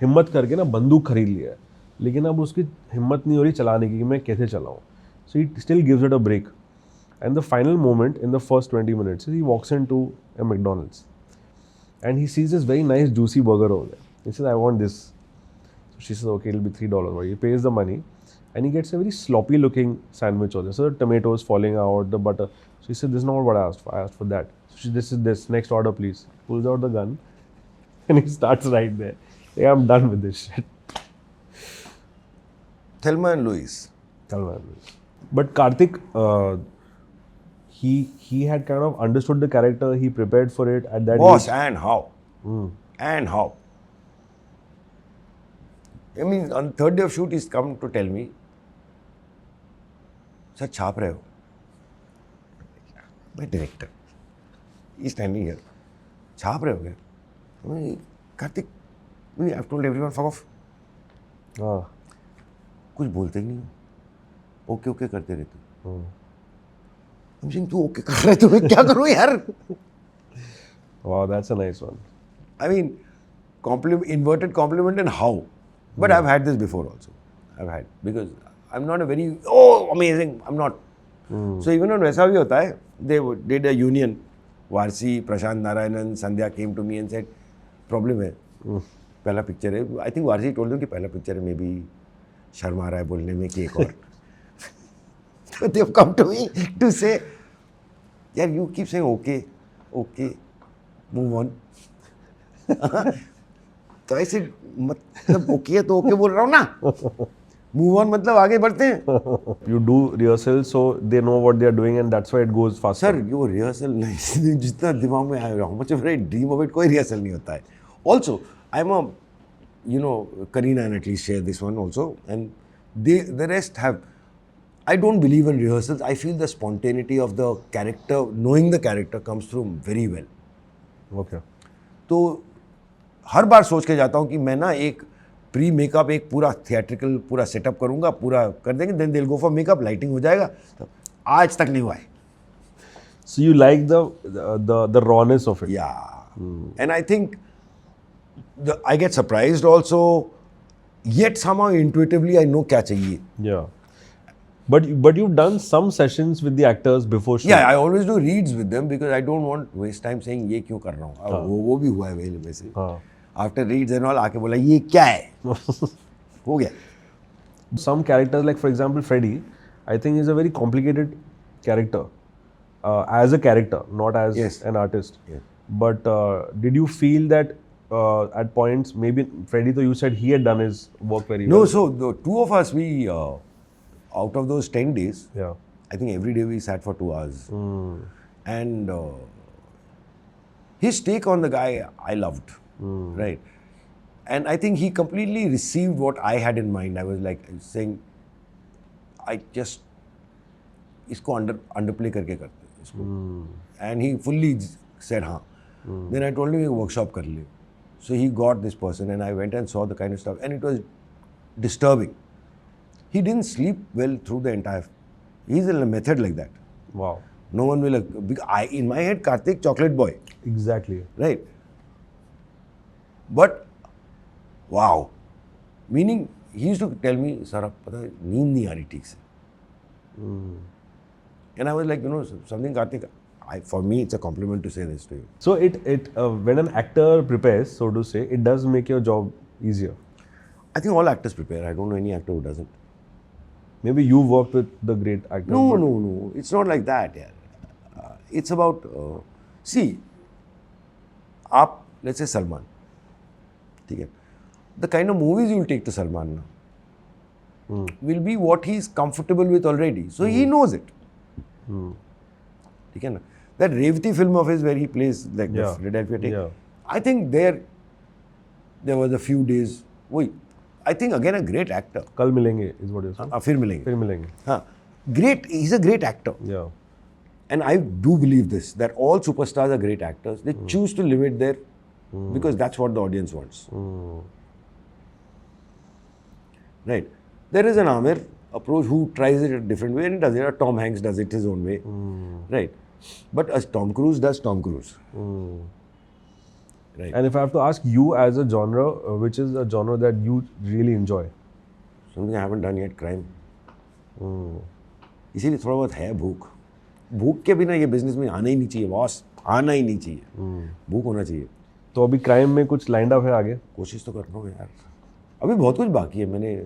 हिम्मत करके ना बंदूक खरीद लिया है, लेकिन अब उसकी हिम्मत नहीं हो रही चलाने की कि मैं कैसे चलाऊँ. So he still gives it a break. And the final moment in the first 20 minutes, he walks into a McDonald's and he sees this very nice juicy burger over there. He says, I want this. So she says, okay, it'll be $3. He pays the money and he gets a very sloppy looking sandwich over there. So the tomatoes falling out, the butter. So he said, this is not what I asked for. I asked for that. So she, this is this. Next order, please. Pulls out the gun and he starts right there. Like, I'm done with this shit. Thelma and Louise. Thelma and Louise. But Karthik, he had kind of understood the character. He prepared for it at that Boss, age. and how? And how? I mean, on third day of shoot, he's come to tell me, sir, छाप रहे हो? My director. He's standing here. छाप रहे हो क्या? I mean, Karthik, I've told everyone, fuck off. हाँ. कुछ बोलते ही नहीं हो. ओके ओके करते रहते हो. I'm saying, तू ओके कर रहा है तो मैं क्या करूँ यार? Wow, that's a nice one. I mean, inverted compliment and how. But I've had this before also. Because I'm not a very, amazing, I'm not. So even on वैसा भी होता है, they did a union. Varsi, Prashant Narayanan, Sandhya came to me and said, problem है, पहला picture है. I think Varsi told them कि पहला picture है, maybe शर्म आ रहा है बोलने में कि एक और. So they've come to me to say, yeah, you keep saying okay, move on. तो ऐसे मतलब ओके है तो ओके बोल रहा हूँ ना. मूव ऑन मतलब आगे बढ़ते हैं. You do rehearsals so they know what they are doing and that's why it goes faster. Sir वो रिहर्सल नहीं, जितना दिमाग में आया how much of I dream of it, कोई रिहर्सल नहीं होता है. Also I am a Kareena and at least share this one also and the rest have. I don't believe in rehearsals. I feel the spontaneity of the character, knowing the character comes through very well. Okay. तो हर बार सोच के जाता हूँ कि मैं ना एक pre makeup एक पूरा थिएट्रिकल पूरा सेटअप करूँगा, पूरा कर देंगे, then they will go for makeup, lighting हो जाएगा. तो आज तक नहीं हुआ है. So you like the rawness of it. Yeah. And I think I get surprised also, yet somehow intuitively I know क्या चाहिए. Yeah. But you've done some sessions with the actors before shoot. Yeah, I always do reads with them because I don't want to waste time saying ये क्यों कर रहा हूँ. अब वो भी हुआ है मेरे में से. After reads and all आके बोला ये क्या है. हो गया. Some characters, like for example Freddy, I think is a very complicated character as a character, not as Yes. an artist. Yes. But did you feel that at points maybe Freddy, though you said he had done his work very No, well? so the two of us, we out of those 10 days, Yeah. I think every day we sat for 2 hours. And his take on the guy I loved, right? And I think he completely received what I had in mind. I was like saying, I just इसको underplay करके करते हैं इसको. And he fully said हाँ. Then I told him एक workshop कर ले. So he got this person and I went and saw the kind of stuff and it was disturbing. He didn't sleep well through the entire. He's in a method like that. Wow. No one will. In my head, Karthik, chocolate boy, Exactly. right? But wow, meaning he used to tell me, "Sir, पता है नींद नहीं आ रही ठीक से." And I was like, something Karthik. For me, it's a compliment to say this to you. So it when an actor prepares, so to say, it does make your job easier. I think all actors prepare. I don't know any actor who doesn't. Maybe you worked with the great actors. No. It's not like that, yeah. It's about, see, let's say Salman. Okay. The kind of movies you will take to Salman now will be what he's comfortable with already. So he knows it. Okay, na? That Revati film of his where he plays like the Philadelphia take. Yeah. I think there was a few days. I think again a great actor. कल मिलेंगे is what you're saying. फिर मिलेंगे. फिर मिलेंगे. हाँ, great. He's a great actor. Yeah. And I do believe this, that all superstars are great actors. They choose to live it there because that's what the audience wants. Right. There is an Amir approach who tries it a different way and he does it. Or Tom Hanks does it his own way. Right. But as Tom Cruise does Tom Cruise. Right. And if I have to ask you as a genre, which is a genre that you really enjoy? Something I haven't done yet, crime. इसीलिए थोड़ा बहुत है भूख. भूख के बिना ये business में आना ही नहीं चाहिए बॉस. आना ही नहीं चाहिए. भूख होना चाहिए. तो अभी क्राइम में कुछ लाइंड अप है आगे? कोशिश तो कर रहा हूँ यार. अभी बहुत कुछ बाकी है. मैंने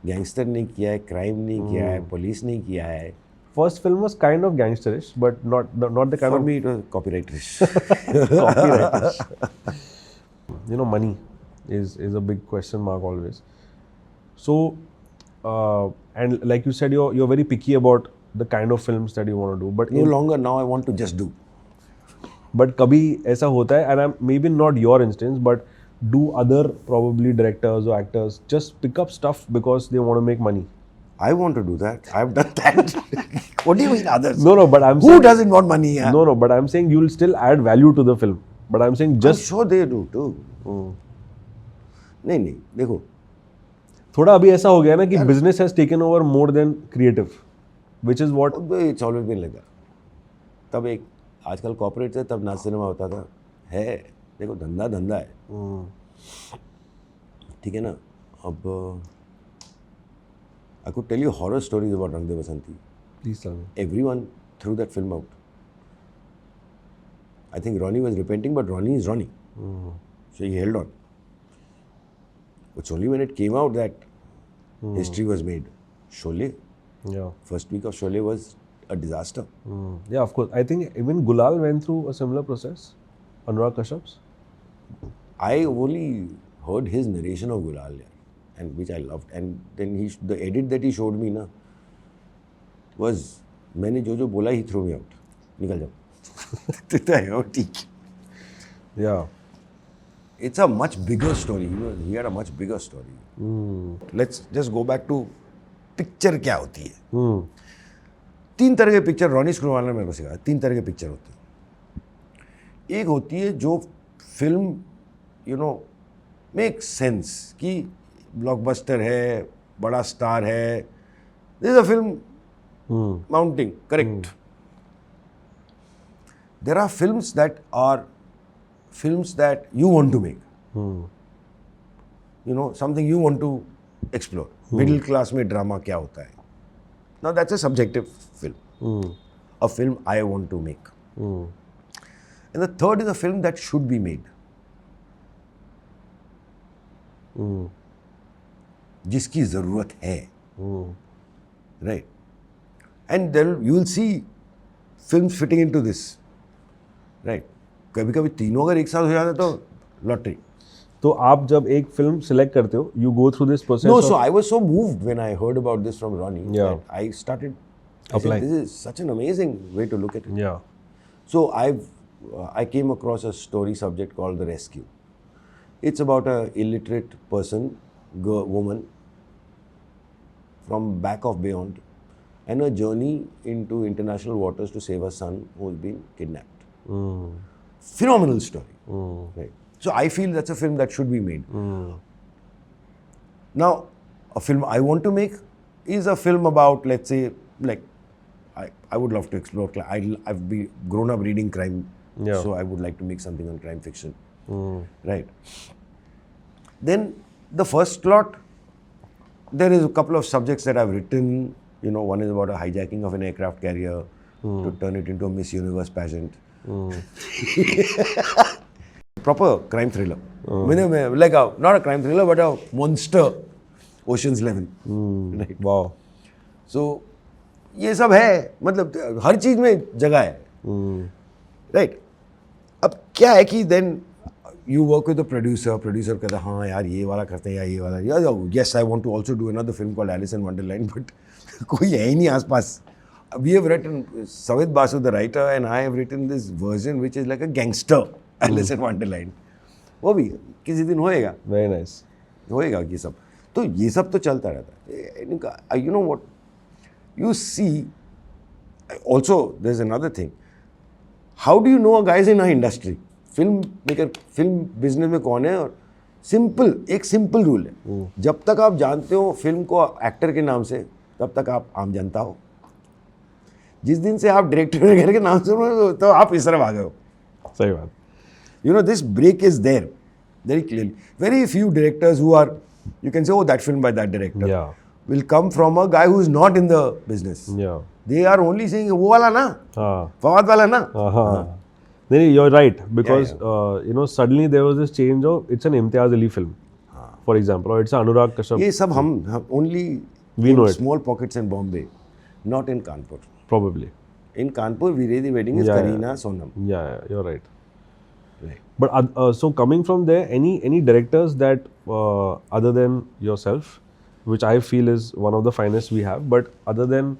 गैंगस्टर नहीं किया है, क्राइम नहीं किया है, पुलिस नहीं किया है. First film was kind of gangsterish, but not the kind For of me it was copyrightish. copyrightish. Money is a big question mark always. So, and like you said, you're very picky about the kind of films that you want to do. But No longer now I want to just do. But कभी ऐसा होता है, and maybe not your instance, but do other probably directors or actors just pick up stuff because they want to make money? I want to do that. I've done that. What do you mean others? No, but I'm Who saying, doesn't want money? Yeah? No, but I'm saying you'll still add value to the film. But I'm saying I'm just sure they do too. नहीं देखो. थोड़ा अभी ऐसा हो गया ना कि business has taken over more than creative, which is what It's always been like that. तब एक आजकल कॉर्पोरेट है, तब ना सिनेमा होता था. है देखो धंधा है. ठीक है ना. अब I could tell you horror stories about Rang De Basanti. Please tell me. Everyone threw that film out. I think Ronnie was repenting, but Ronnie is Ronnie. So he held on. It's only when it came out that history was made. Sholay, Yeah. first week of Sholay was a disaster. Yeah, of course. I think even Gulal went through a similar process. Anurag Kashyap's. I only heard his narration of Gulal, yeah, and which I loved. And then the edit that he showed me, na, was मैंने जो बोला he threw me out. निकल जाओ. तो ठीक. Yeah. It's a much bigger story. He had a much bigger story. Let's just go back to picture क्या होती है. 3 तरह के पिक्चर रॉनी स्क्रूवाल ने मेरे को सिखाया. 3 तरह के पिक्चर होते हैं. एक होती है जो फिल्म मेक सेंस कि ब्लॉकबस्टर है, बड़ा स्टार है, this is a film mounting, correct. There are films that you want to make. Something you want to explore. Middle class में ड्रामा क्या होता है. Now that's a subjective film. A film I want to make. And the third is a film that should be made. जिसकी ज़रूरत है. Right. And then you will see films fitting into this. Right. कभी कभी तीनों अगर एक साथ हो जाता तो लॉटरी. तो आप जब एक फिल्म सिलेक्ट करते हो, you go through this process. No, so I was so moved when I heard about this from Ronnie. Yeah. That I started applying. This is such an amazing way to look at it. Yeah. So I came across a story subject called The Rescue. It's about a illiterate person, woman from back of beyond, and a journey into international waters to save her son who's been kidnapped. Phenomenal story. Right. So I feel that's a film that should be made. Now, a film I want to make is a film about, let's say, like, I would love to explore. I've grown up reading crime, Yeah. so I would like to make something on crime fiction. Right. Then the first slot, there is a couple of subjects that I've written. One is about a hijacking of an aircraft carrier to turn it into a Miss Universe pageant. Proper crime thriller. Like not a crime thriller, but a monster Ocean's 11. Right. Wow. So ये सब है, मतलब हर चीज में जगह है. Right. अब क्या है कि then you work with the producer कहता है हाँ यार ये वाला करते हैं या ये वाला, yes I want to also do another film called Alice in Wonderland, but कोई है ही नहीं आसपास. We have written, Savit Basu the writer and I have written this version which is like a gangster Alice in Wonderland. वो भी किसी दिन होएगा. Very nice. होएगा ये सब. तो ये सब तो चलता रहता है. You know what? You see, also there's another thing. How do you know a guy is in our industry? Film business में कौन है? और एक सिंपल रूल है. जब तक आप जानते हो फिल्म को एक्टर के नाम से, तब तक आप आम जनता हो. जिस दिन से आप डायरेक्टर वगैरह के नाम से तो आप इस तरफ आ गए हो. सही बात. This break is there very clearly. Very few directors who are, you can say, oh, that film by that director, Yeah. will come from a guy who is not in the business. Yeah. They are only saying, वो वाला ना, हाँ. फवाद वाला ना. नहीं, you're right, because Yeah. suddenly there was this change of it's an Imtiaz Ali film, for example, or it's an Anurag Kashyap. ये सब हम only We in know it. small pockets in Bombay, not in Kanpur. Probably. In Kanpur, Viredi wedding is Yeah, Kareena Sonam. Yeah, you're right. Right. But so coming from there, any directors that other than yourself, which I feel is one of the finest we have, but other than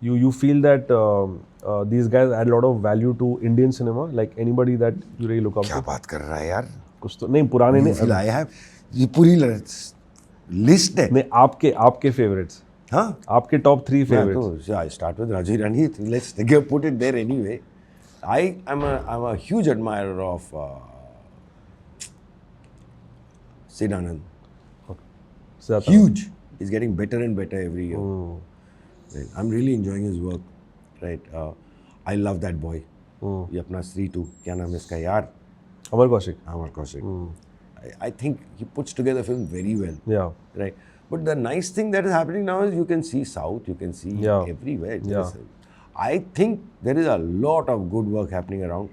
you feel that these guys add a lot of value to Indian cinema, like anybody that you really look up क्या to? बात कर रहा है यार? कुछ तो नहीं, पुराने नहीं. Feel आया है, ये पूरी लिस्ट है. नहीं, आपके favorites. हाँ. आपके top 3 favorites. So I start with Raji Rani. Let's put it there anyway. I'm a huge admirer of Sid Anand. Siddhartha. Huge. He's getting better and better every year. Right. I'm really enjoying his work. Right. I love that boy. ये अपना 3-2 क्या नाम है इसका यार? Amar Kaushik. Amar Kaushik. I think he puts together film very well. Yeah. Right. But the nice thing that is happening now is you can see South, you can see Yeah. everywhere. Yeah. I think there is a lot of good work happening around.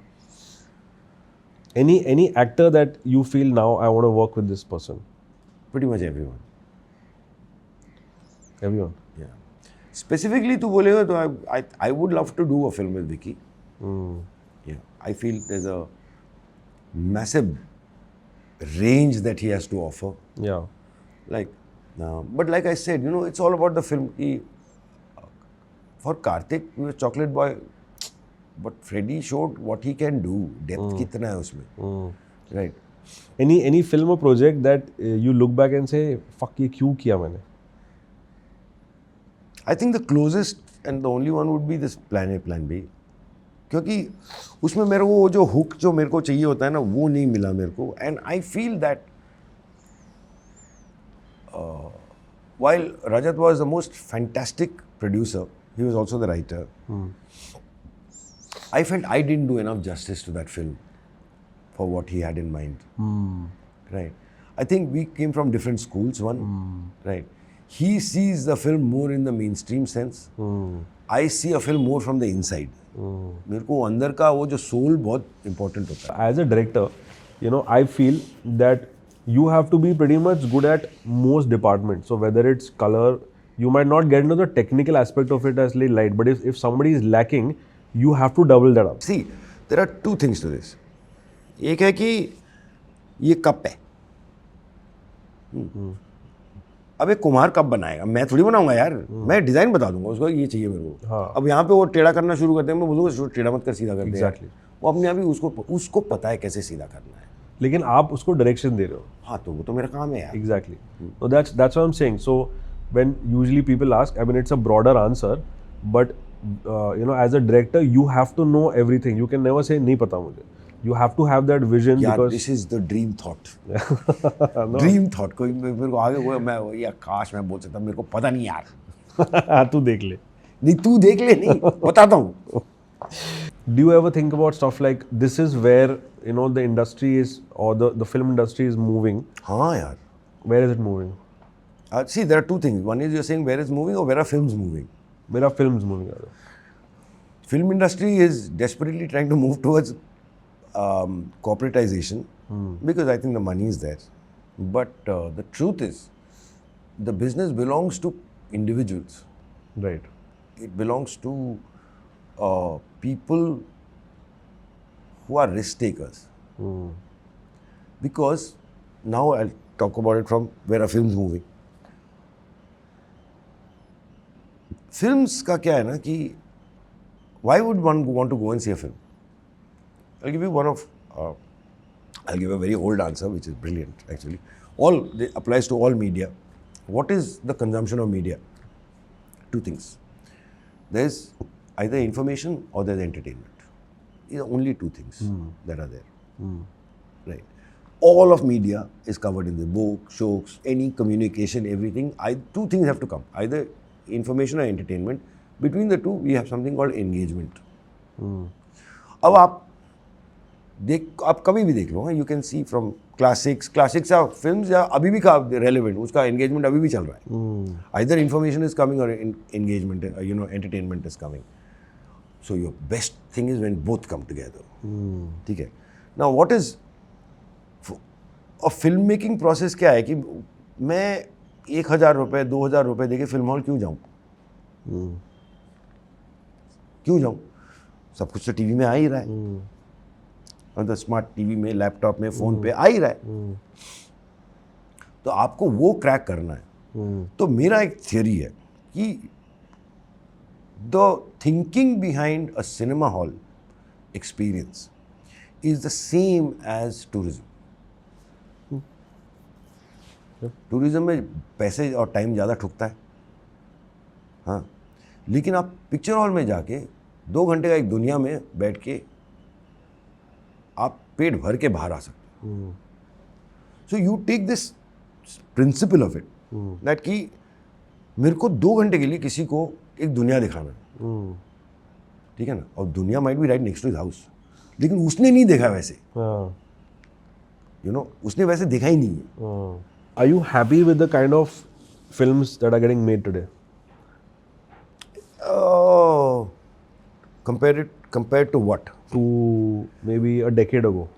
Any actor that you feel now I want to work with this person? Pretty much everyone. Everyone. Yeah. Specifically to बोलेगा तो I would love to do a film with Vicky. Yeah. I feel there's a massive range that he has to offer. Yeah. Like, but like I said, you know, it's all about the film. For Karthik, he was Chocolate Boy, but Freddie showed what he can do. Depth कितना है उसमें, right? Any film or project that you look back and say, fuck ये क्यों किया मैंने? I think the closest and the only one would be this Plan B. क्योंकि उसमें मेरे को वो जो हुक जो मेरे को चाहिए होता है ना वो नहीं मिला मेरे को and I feel that while Rajat was the most fantastic producer, he was also the writer. I felt I didn't do enough justice to that film for what he had in mind. Right. I think we came from different schools, right. He sees the film more in the mainstream sense. I see a film more from the inside. मेरे को अंदर का वो जो soul बहुत important होता है. As a director, you know, I feel that you have to be pretty much good at most departments. So whether it's color, you might not get into the technical aspect of it as light, but if somebody is lacking, you have to double that up. See, there are two things to this. एक है कि ये cup है. अब एक कुम्हार cup बनाएगा, मैं थोड़ी बनाऊंगा यार, मैं डिजाइन बता दूंगा उसको ये चाहिए मेरे को. हाँ. अब यहाँ पे वो टेढ़ा करना शुरू करते हैं, मैं बोलूँगा टेढ़ा मत कर, सीधा कर दे. Exactly. वो अपने आप ही उसको पता है कैसे सीधा करना है. लेकिन आप उसको डायरेक्शन दे रहे हो. हाँ, तो वो तो मेरा काम है यार. Exactly. So that's what I'm saying. So when usually people ask, I mean it's a broader answer, but you know, as a director you have to know everything. You can never say नहीं पता मुझे. You have to have that vision यार, because this is the dream thought. no. Dream thought. कोई मेरे को आगे वो मैं या काश मैं बोल सकता, मेरे को पता नहीं यार. तू देख ले. नहीं तू देख ले, नहीं बताता हूँ. Do you ever think about stuff like this is where, you know, the industry is, or the film industry is moving? हाँ यार. Where is it moving? See, there are two things. One is you're saying where is moving or where are films moving? Where are films moving? Film industry is desperately trying to move towards corporatization because I think the money is there. But the truth is, the business belongs to individuals. Right. It belongs to people who are risk takers. Because now I'll talk about it from where are films moving. Films का क्या है ना कि why would one want to go and see a film? I'll give you I'll give a very old answer which is brilliant actually. It applies to all media. What is the consumption of media? Two things. There's either information or there's entertainment. These are only two things that are there. Right. All of media is covered in the book, shows, any communication, everything. Two things have to come. Either information or entertainment. Between the two, we have something called engagement. अब आप कभी भी देख लो, you can see from classics या films या अभी भी का relevant, उसका engagement अभी भी चल रहा है. Either information is coming or engagement, entertainment is coming. So your best thing is when both come together. ठीक है. Now what is a filmmaking process क्या है कि मैं 1,000 रुपए 2,000 रुपए देके फिल्म हॉल क्यों जाऊँ? क्यों जाऊँ? सब कुछ तो टीवी में आ ही रहा है. मतलब स्मार्ट टीवी में, लैपटॉप में, फोन पे आ ही रहा है. तो आपको वो क्रैक करना है. तो मेरा एक थियरी है कि the thinking behind a cinema hall experience is the same as tourism. Tourism में पैसे और टाइम ज़्यादा ठुकता है. हाँ, लेकिन आप पिक्चर हॉल में जाके 2 घंटे का एक दुनिया में बैठ के आप पेट भर के बाहर आ सकते हो. So you take this principle of it that कि मेरे को 2 घंटे के लिए किसी को एक दुनिया दिखाना है. ठीक है ना. और दुनिया might be right next to his house, लेकिन उसने नहीं देखा वैसे. उसने वैसे देखा ही नहीं है. Are you happy with the kind of films that are getting made today? Oh, compared to what? To maybe a decade ago?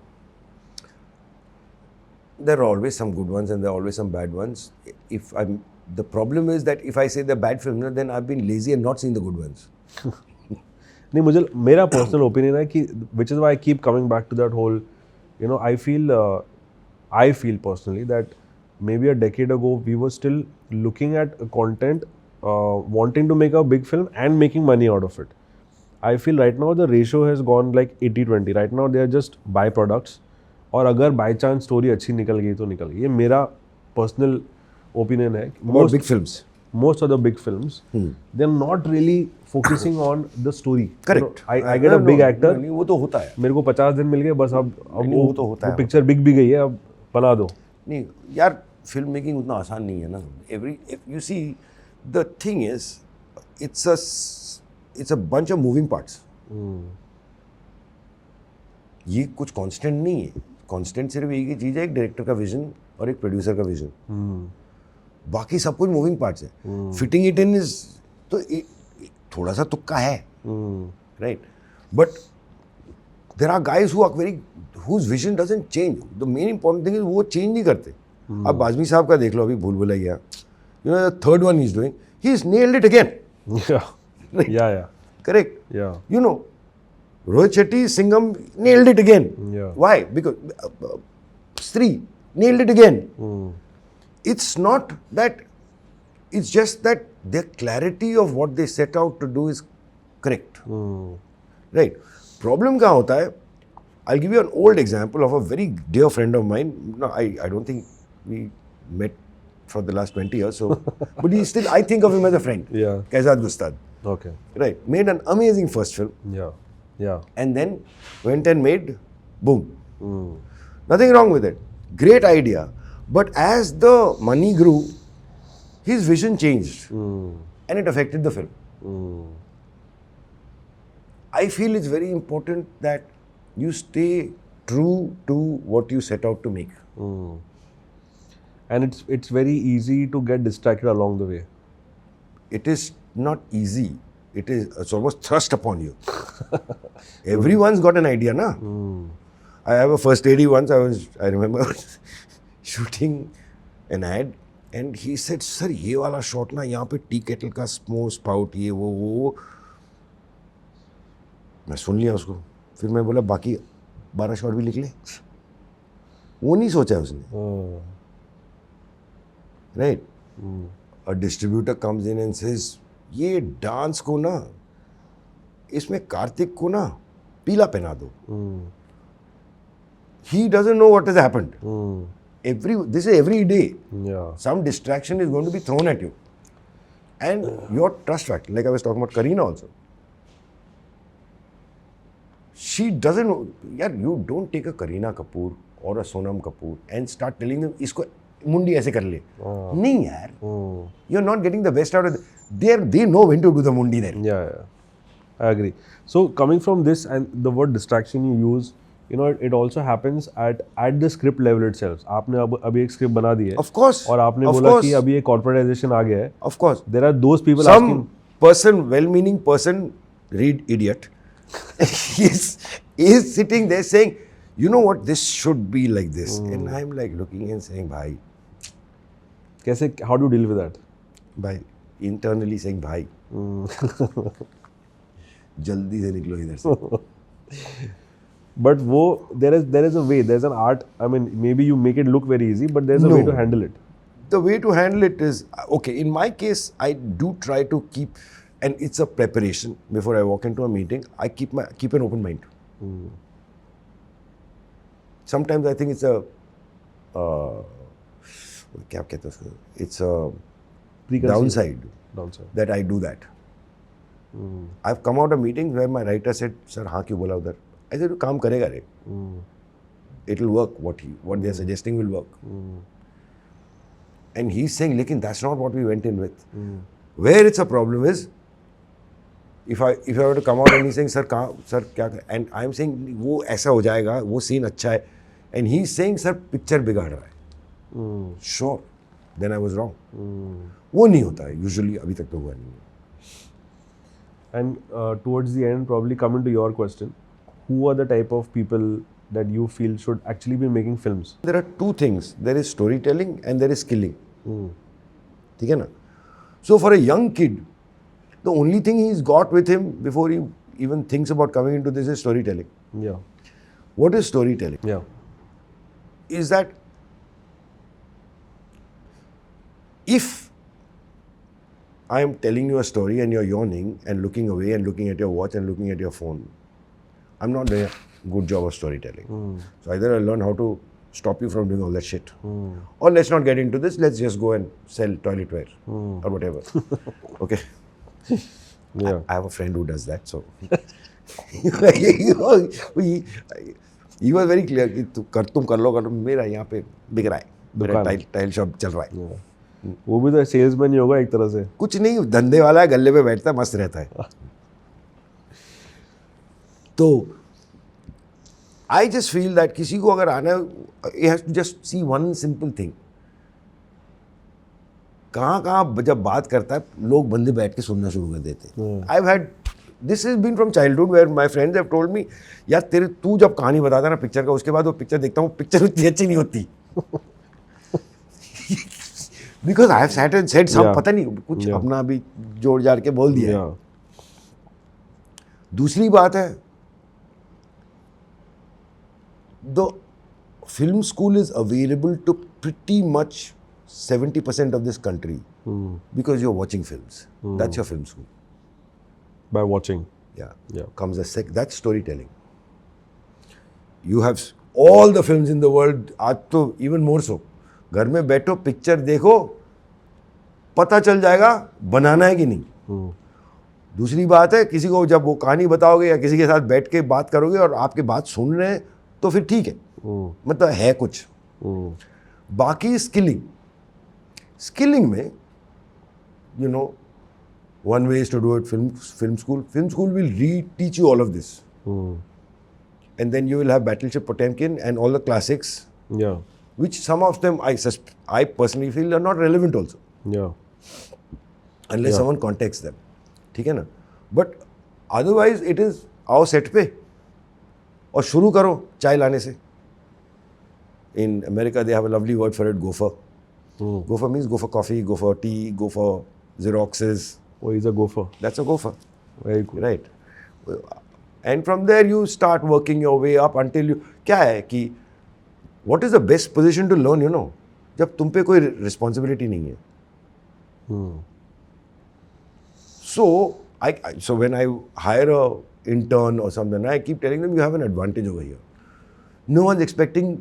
There are always some good ones and there are always some bad ones. The problem is that if I say they're bad films, then I've been lazy and not seen the good ones. नहीं, मुझे मेरा personal opinion है कि which is why I keep coming back to that whole I feel personally that maybe a decade ago we were still looking at content wanting to make a big film and making money out of it. I feel right now the ratio has gone like 80-20. Right now they are just byproducts. और अगर by chance story अच्छी निकल गई तो निकल गई. ये मेरा पर्सनल ओपिनियन है. About big films. Most of the big films, they are not really focusing on the story. Correct. I get a big actor. नहीं, वो तो होता है. मेरे को 50 दिन मिल गए बस. अब वो तो होता है. पिक्चर बिक भी गई है, अब बना दो. नहीं यार, फिल्म मेकिंग उतना आसान नहीं है ना. You see, the thing is, it's a bunch of moving parts. ये कुछ कांस्टेंट नहीं है. कांस्टेंट सिर्फ एक ही चीज़ है, एक डायरेक्टर का विजन और एक प्रोड्यूसर का विजन. बाकी सब कुछ मूविंग पार्ट्स है. फिटिंग इट इन इज तो थोड़ा सा तुक्का है, right. But there are guys who are very whose vision doesn't change. The main important thing is वो चेंज नहीं करते. अब आजमी साहब का देख लो, अभी भूल Bhulaiyaa, you know, the third one he's doing, he's nailed it again. Yeah. Right. Yeah. Correct. Yeah. You know, Rohit Shetty, Singham nailed it again. Yeah. Why? Because Stree nailed it again. It's not that, it's just that their clarity of what they set out to do is correct. Right. Problem कहाँ होता है? I'll give you an old example of a very dear friend of mine. No, I don't think we met for the last 20 years, so but he still, I think of him as a friend. Yeah. Kaizad Gustad. Okay. Right. Made an amazing first film. Yeah. Yeah. And then went and made boom. Nothing wrong with it. Great idea. But as the money grew, his vision changed. And it affected the film. I feel it's very important that you stay true to what you set out to make. And it's very easy to get distracted along the way. It is not easy. It's almost thrust upon you. Everyone's got an idea, na? I have a first AD once. I remember shooting an ad, and he said, "Sir, ये वाला shot ना, यहाँ पे T kettle का smoke spout, ये वो." मैं सुन लिया उसको. फिर मैं बोला, बाकी 12 शॉट भी लिख ले. वो नहीं सोचा उसने. Right? A distributor comes in and says, ये डांस को ना, इसमें कार्तिक को ना पीला पहना दो. He doesn't know what has happened. This is every day. Yeah. Some distraction is going to be thrown at you. And your trust factor, like I was talking about Kareena also. She doesn't know. Yeah, you don't take a Kareena Kapoor or a Sonam Kapoor and start telling them, इसको मुंडी ऐसे कर ले. नहीं यार. You're not getting the best out of it. They know when to do the mundi then. Yeah. I agree. So coming from this and the word distraction you use, it also happens at the script level itself. आपने अभी एक script बना दी है. Of course. और आपने बोला कि अभी एक corporatization आ गया है. Of course. There are those people Some asking. person, well-meaning person, read idiot. is sitting there saying, you know what, this should be like this. And I'm like looking and saying, bhai. कैसे? How do you deal with that? By internally saying, bhai. जल्दी से निकलो इधर से. But there is a way, there's an art. I mean, maybe you make it look very easy, but there's a way to handle it. The way to handle it is, okay, in my case, I do try to keep, and it's a preparation. Before I walk into a meeting, I keep an open mind. Sometimes I think it's a downside that I do that. I've come out of meetings where my writer said, "Sir, हाँ क्यों बोला उधर?" I said, "काम करेगा रे. It'll work. What they're suggesting will work." And he's saying, "Lekin that's not what we went in with." Where it's a problem is, if I were to come out and he's saying, "Sir, क्या?" And I'm saying, "वो ऐसा हो जाएगा, वो scene अच्छा है." and he's saying sir picture बिगाड़ रहा है. Sure, then I was wrong. वो नहीं होता है usually, अभी तक तो हुआ नहीं है. And towards the end, probably coming to your question, who are the type of people that you feel should actually be making films? There are two things. There is storytelling and there is skilling. ठीक है ना? So for a young kid, the only thing he's got with him before he even thinks about coming into this is storytelling. Yeah. What is storytelling? Yeah. Is that if I am telling you a story and you're yawning and looking away and looking at your watch and looking at your phone, I'm not doing a good job of storytelling. So either I'll learn how to stop you from doing all that shit, or let's not get into this, let's just go and sell toiletware or whatever. Okay? Yeah. I have a friend who does that, so he was very clear कि तुम कर लो, मेरा यहाँ पे बिक रहा है, मेरा टाइल शॉप चल रहा है. वो भी तो सेल्समैन ही होगा एक तरह से. कुछ नहीं, धंधे वाला है, गल्ले पे बैठता है, मस्त रहता है. तो आई जस्ट फील दैट किसी को अगर आना है, you have to just see one simple thing. कहाँ जब बात करता है लोग बंदे बैठ के सुनना शुरू कर देते हैं. I have had this is been from childhood where my friends have told me, यार तू जब कहानी बताता है ना पिक्चर का, उसके बाद वो पिक्चर देखता हूँ, पिक्चर उतनी अच्छी नहीं होती. Because I have sat and said some, पता नहीं कुछ अपना भी जोड़ जाड़ के बोल दिया. दूसरी बात है, the film school is available to pretty much 70% of this country because you're watching films. That's your film school. By watching. Yeah. Comes a that's storytelling. You have all the films in the world, आज तो even more so. घर में बैठो, picture देखो, पता चल जाएगा बनाना है कि नहीं. दूसरी बात है, किसी को जब वो कहानी बताओगे या किसी के साथ बैठ के बात करोगे और आपके बात सुन रहे हैं तो फिर ठीक है, मतलब है कुछ. बाकी स्किलिंग में, you know, one way is to do it film school. Film school will teach you all of this. And then you will have Battleship Potemkin and all the classics. Yeah. Which some of them I personally feel are not relevant also. Yeah. Unless someone contacts them. ठीक है ना? But otherwise it is आओ set पे और शुरू करो चाय लाने से. In America they have a lovely word for it, gopher. Gopher means go for coffee, go for tea, go for Xeroxes. Oh, he's a gopher. That's a gopher. Very cool. Right. And from there you start working your way up until you, क्या है कि what is the best position to learn, you know? जब तुम पे कोई responsibility नहीं है. So when I hire a intern or something, I keep telling them you have an advantage over here. No one's expecting,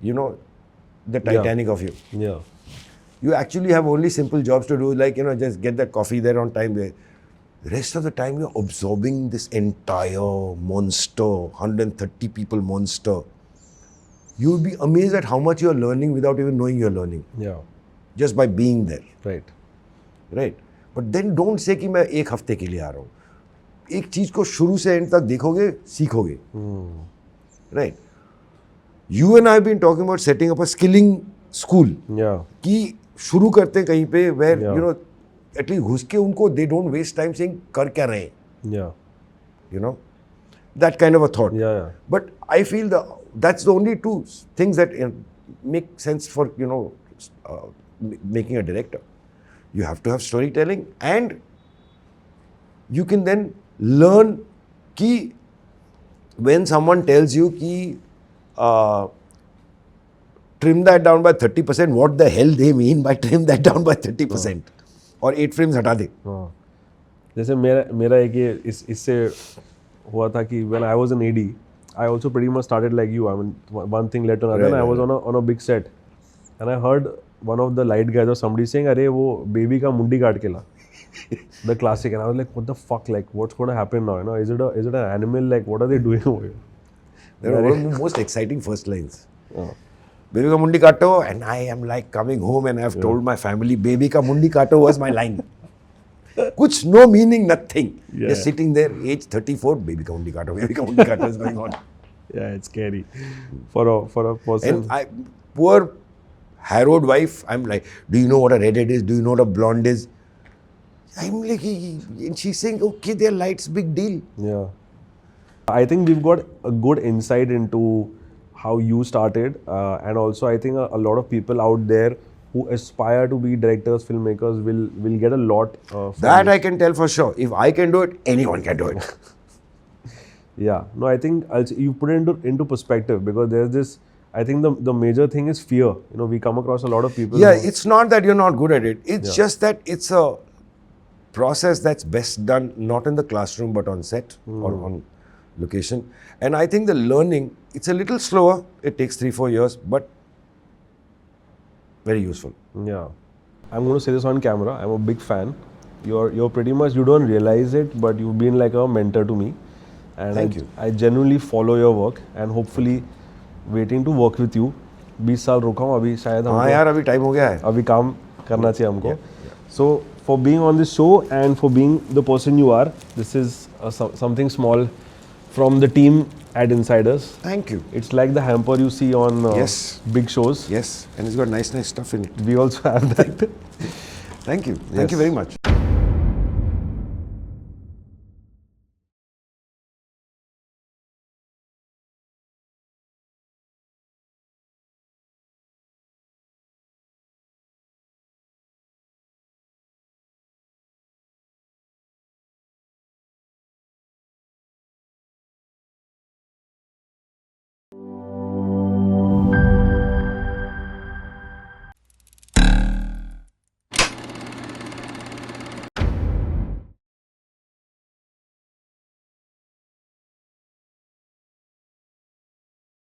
you know, the Titanic of you. Yeah. You actually have only simple jobs to do, like, you know, just get that coffee there on time. The rest of the time you're absorbing this entire monster, 130 people monster. You'll be amazed at how much you're learning without even knowing you're learning. Yeah. Just by being there. Right. Right. But then don't say कि मैं एक हफ्ते के लिए आ रहा हूँ. एक चीज़ को शुरू से एंड तक देखोगे, सीखोगे. Right. You and I have been talking about setting up a skilling school. Yeah. कि शुरू करते हैं कहीं पे where, you know, at least घुस के उनको they don't waste time saying कर क्या रहे हैं. Yeah. You know, that kind of a thought. Yeah. But I feel that's the only two things that make sense for, you know, making a director. You have to have storytelling, and you can then learn कि when someone tells you कि trim that down by 30%, what the hell they mean by trim that down by 30%? और 8 frames हटा दे. जैसे मेरा एक ये इससे हुआ था कि when I was an AD, I also pretty much started like you. I mean, one thing led to another. Right, and I was on a big set, and I heard one of the light guys or somebody saying, "अरे वो baby का मुंडी काट के ला." The classic, and I was like, "What the fuck? Like, what's going to happen now? You know, is it an animal? Like, what are they doing over here?" They were one of the most exciting first lines. Baby ka mundi kato, and I am like coming home and I have told my family, baby ka mundi kato was my line. Kuch, no meaning, nothing. Just sitting there, age 34, baby ka mundi kato is going on. Yeah, it's scary for a person. And I, poor harrowed wife, I'm like, do you know what a redhead is? Do you know what a blonde is? I'm like, and she's saying, okay, they're lights, big deal. Yeah. I think we've got a good insight into how you started, and also I think a lot of people out there who aspire to be directors, filmmakers will get a lot from That this. I can tell for sure. If I can do it, anyone can do it. Yeah. No, I think you put it into perspective, because there's this. I think the major thing is fear. You know, we come across a lot of people. Yeah, who- it's not that you're not good at it. It's Yeah. just that it's a process that's best done not in the classroom but on set or on location. And I think the learning, it's a little slower. It takes 3-4 years, but very useful. Yeah. I'm going to say this on camera. I'm a big fan. You're pretty much, you don't realize it, but you've been like a mentor to me. And Thank you. I genuinely follow your work, and hopefully waiting to work with you. 20 साल रुका हूँ अभी, शायद हाँ हमको यार, अभी time हो गया है. अभी काम करना चाहिए हमको. So for being on this show and for being the person you are, this is something small from the team at Insiders. Thank you. It's like the hamper you see on Yes. big shows. Yes, and it's got nice stuff in it. We also have that. Thank you. Thank you Yes. very much.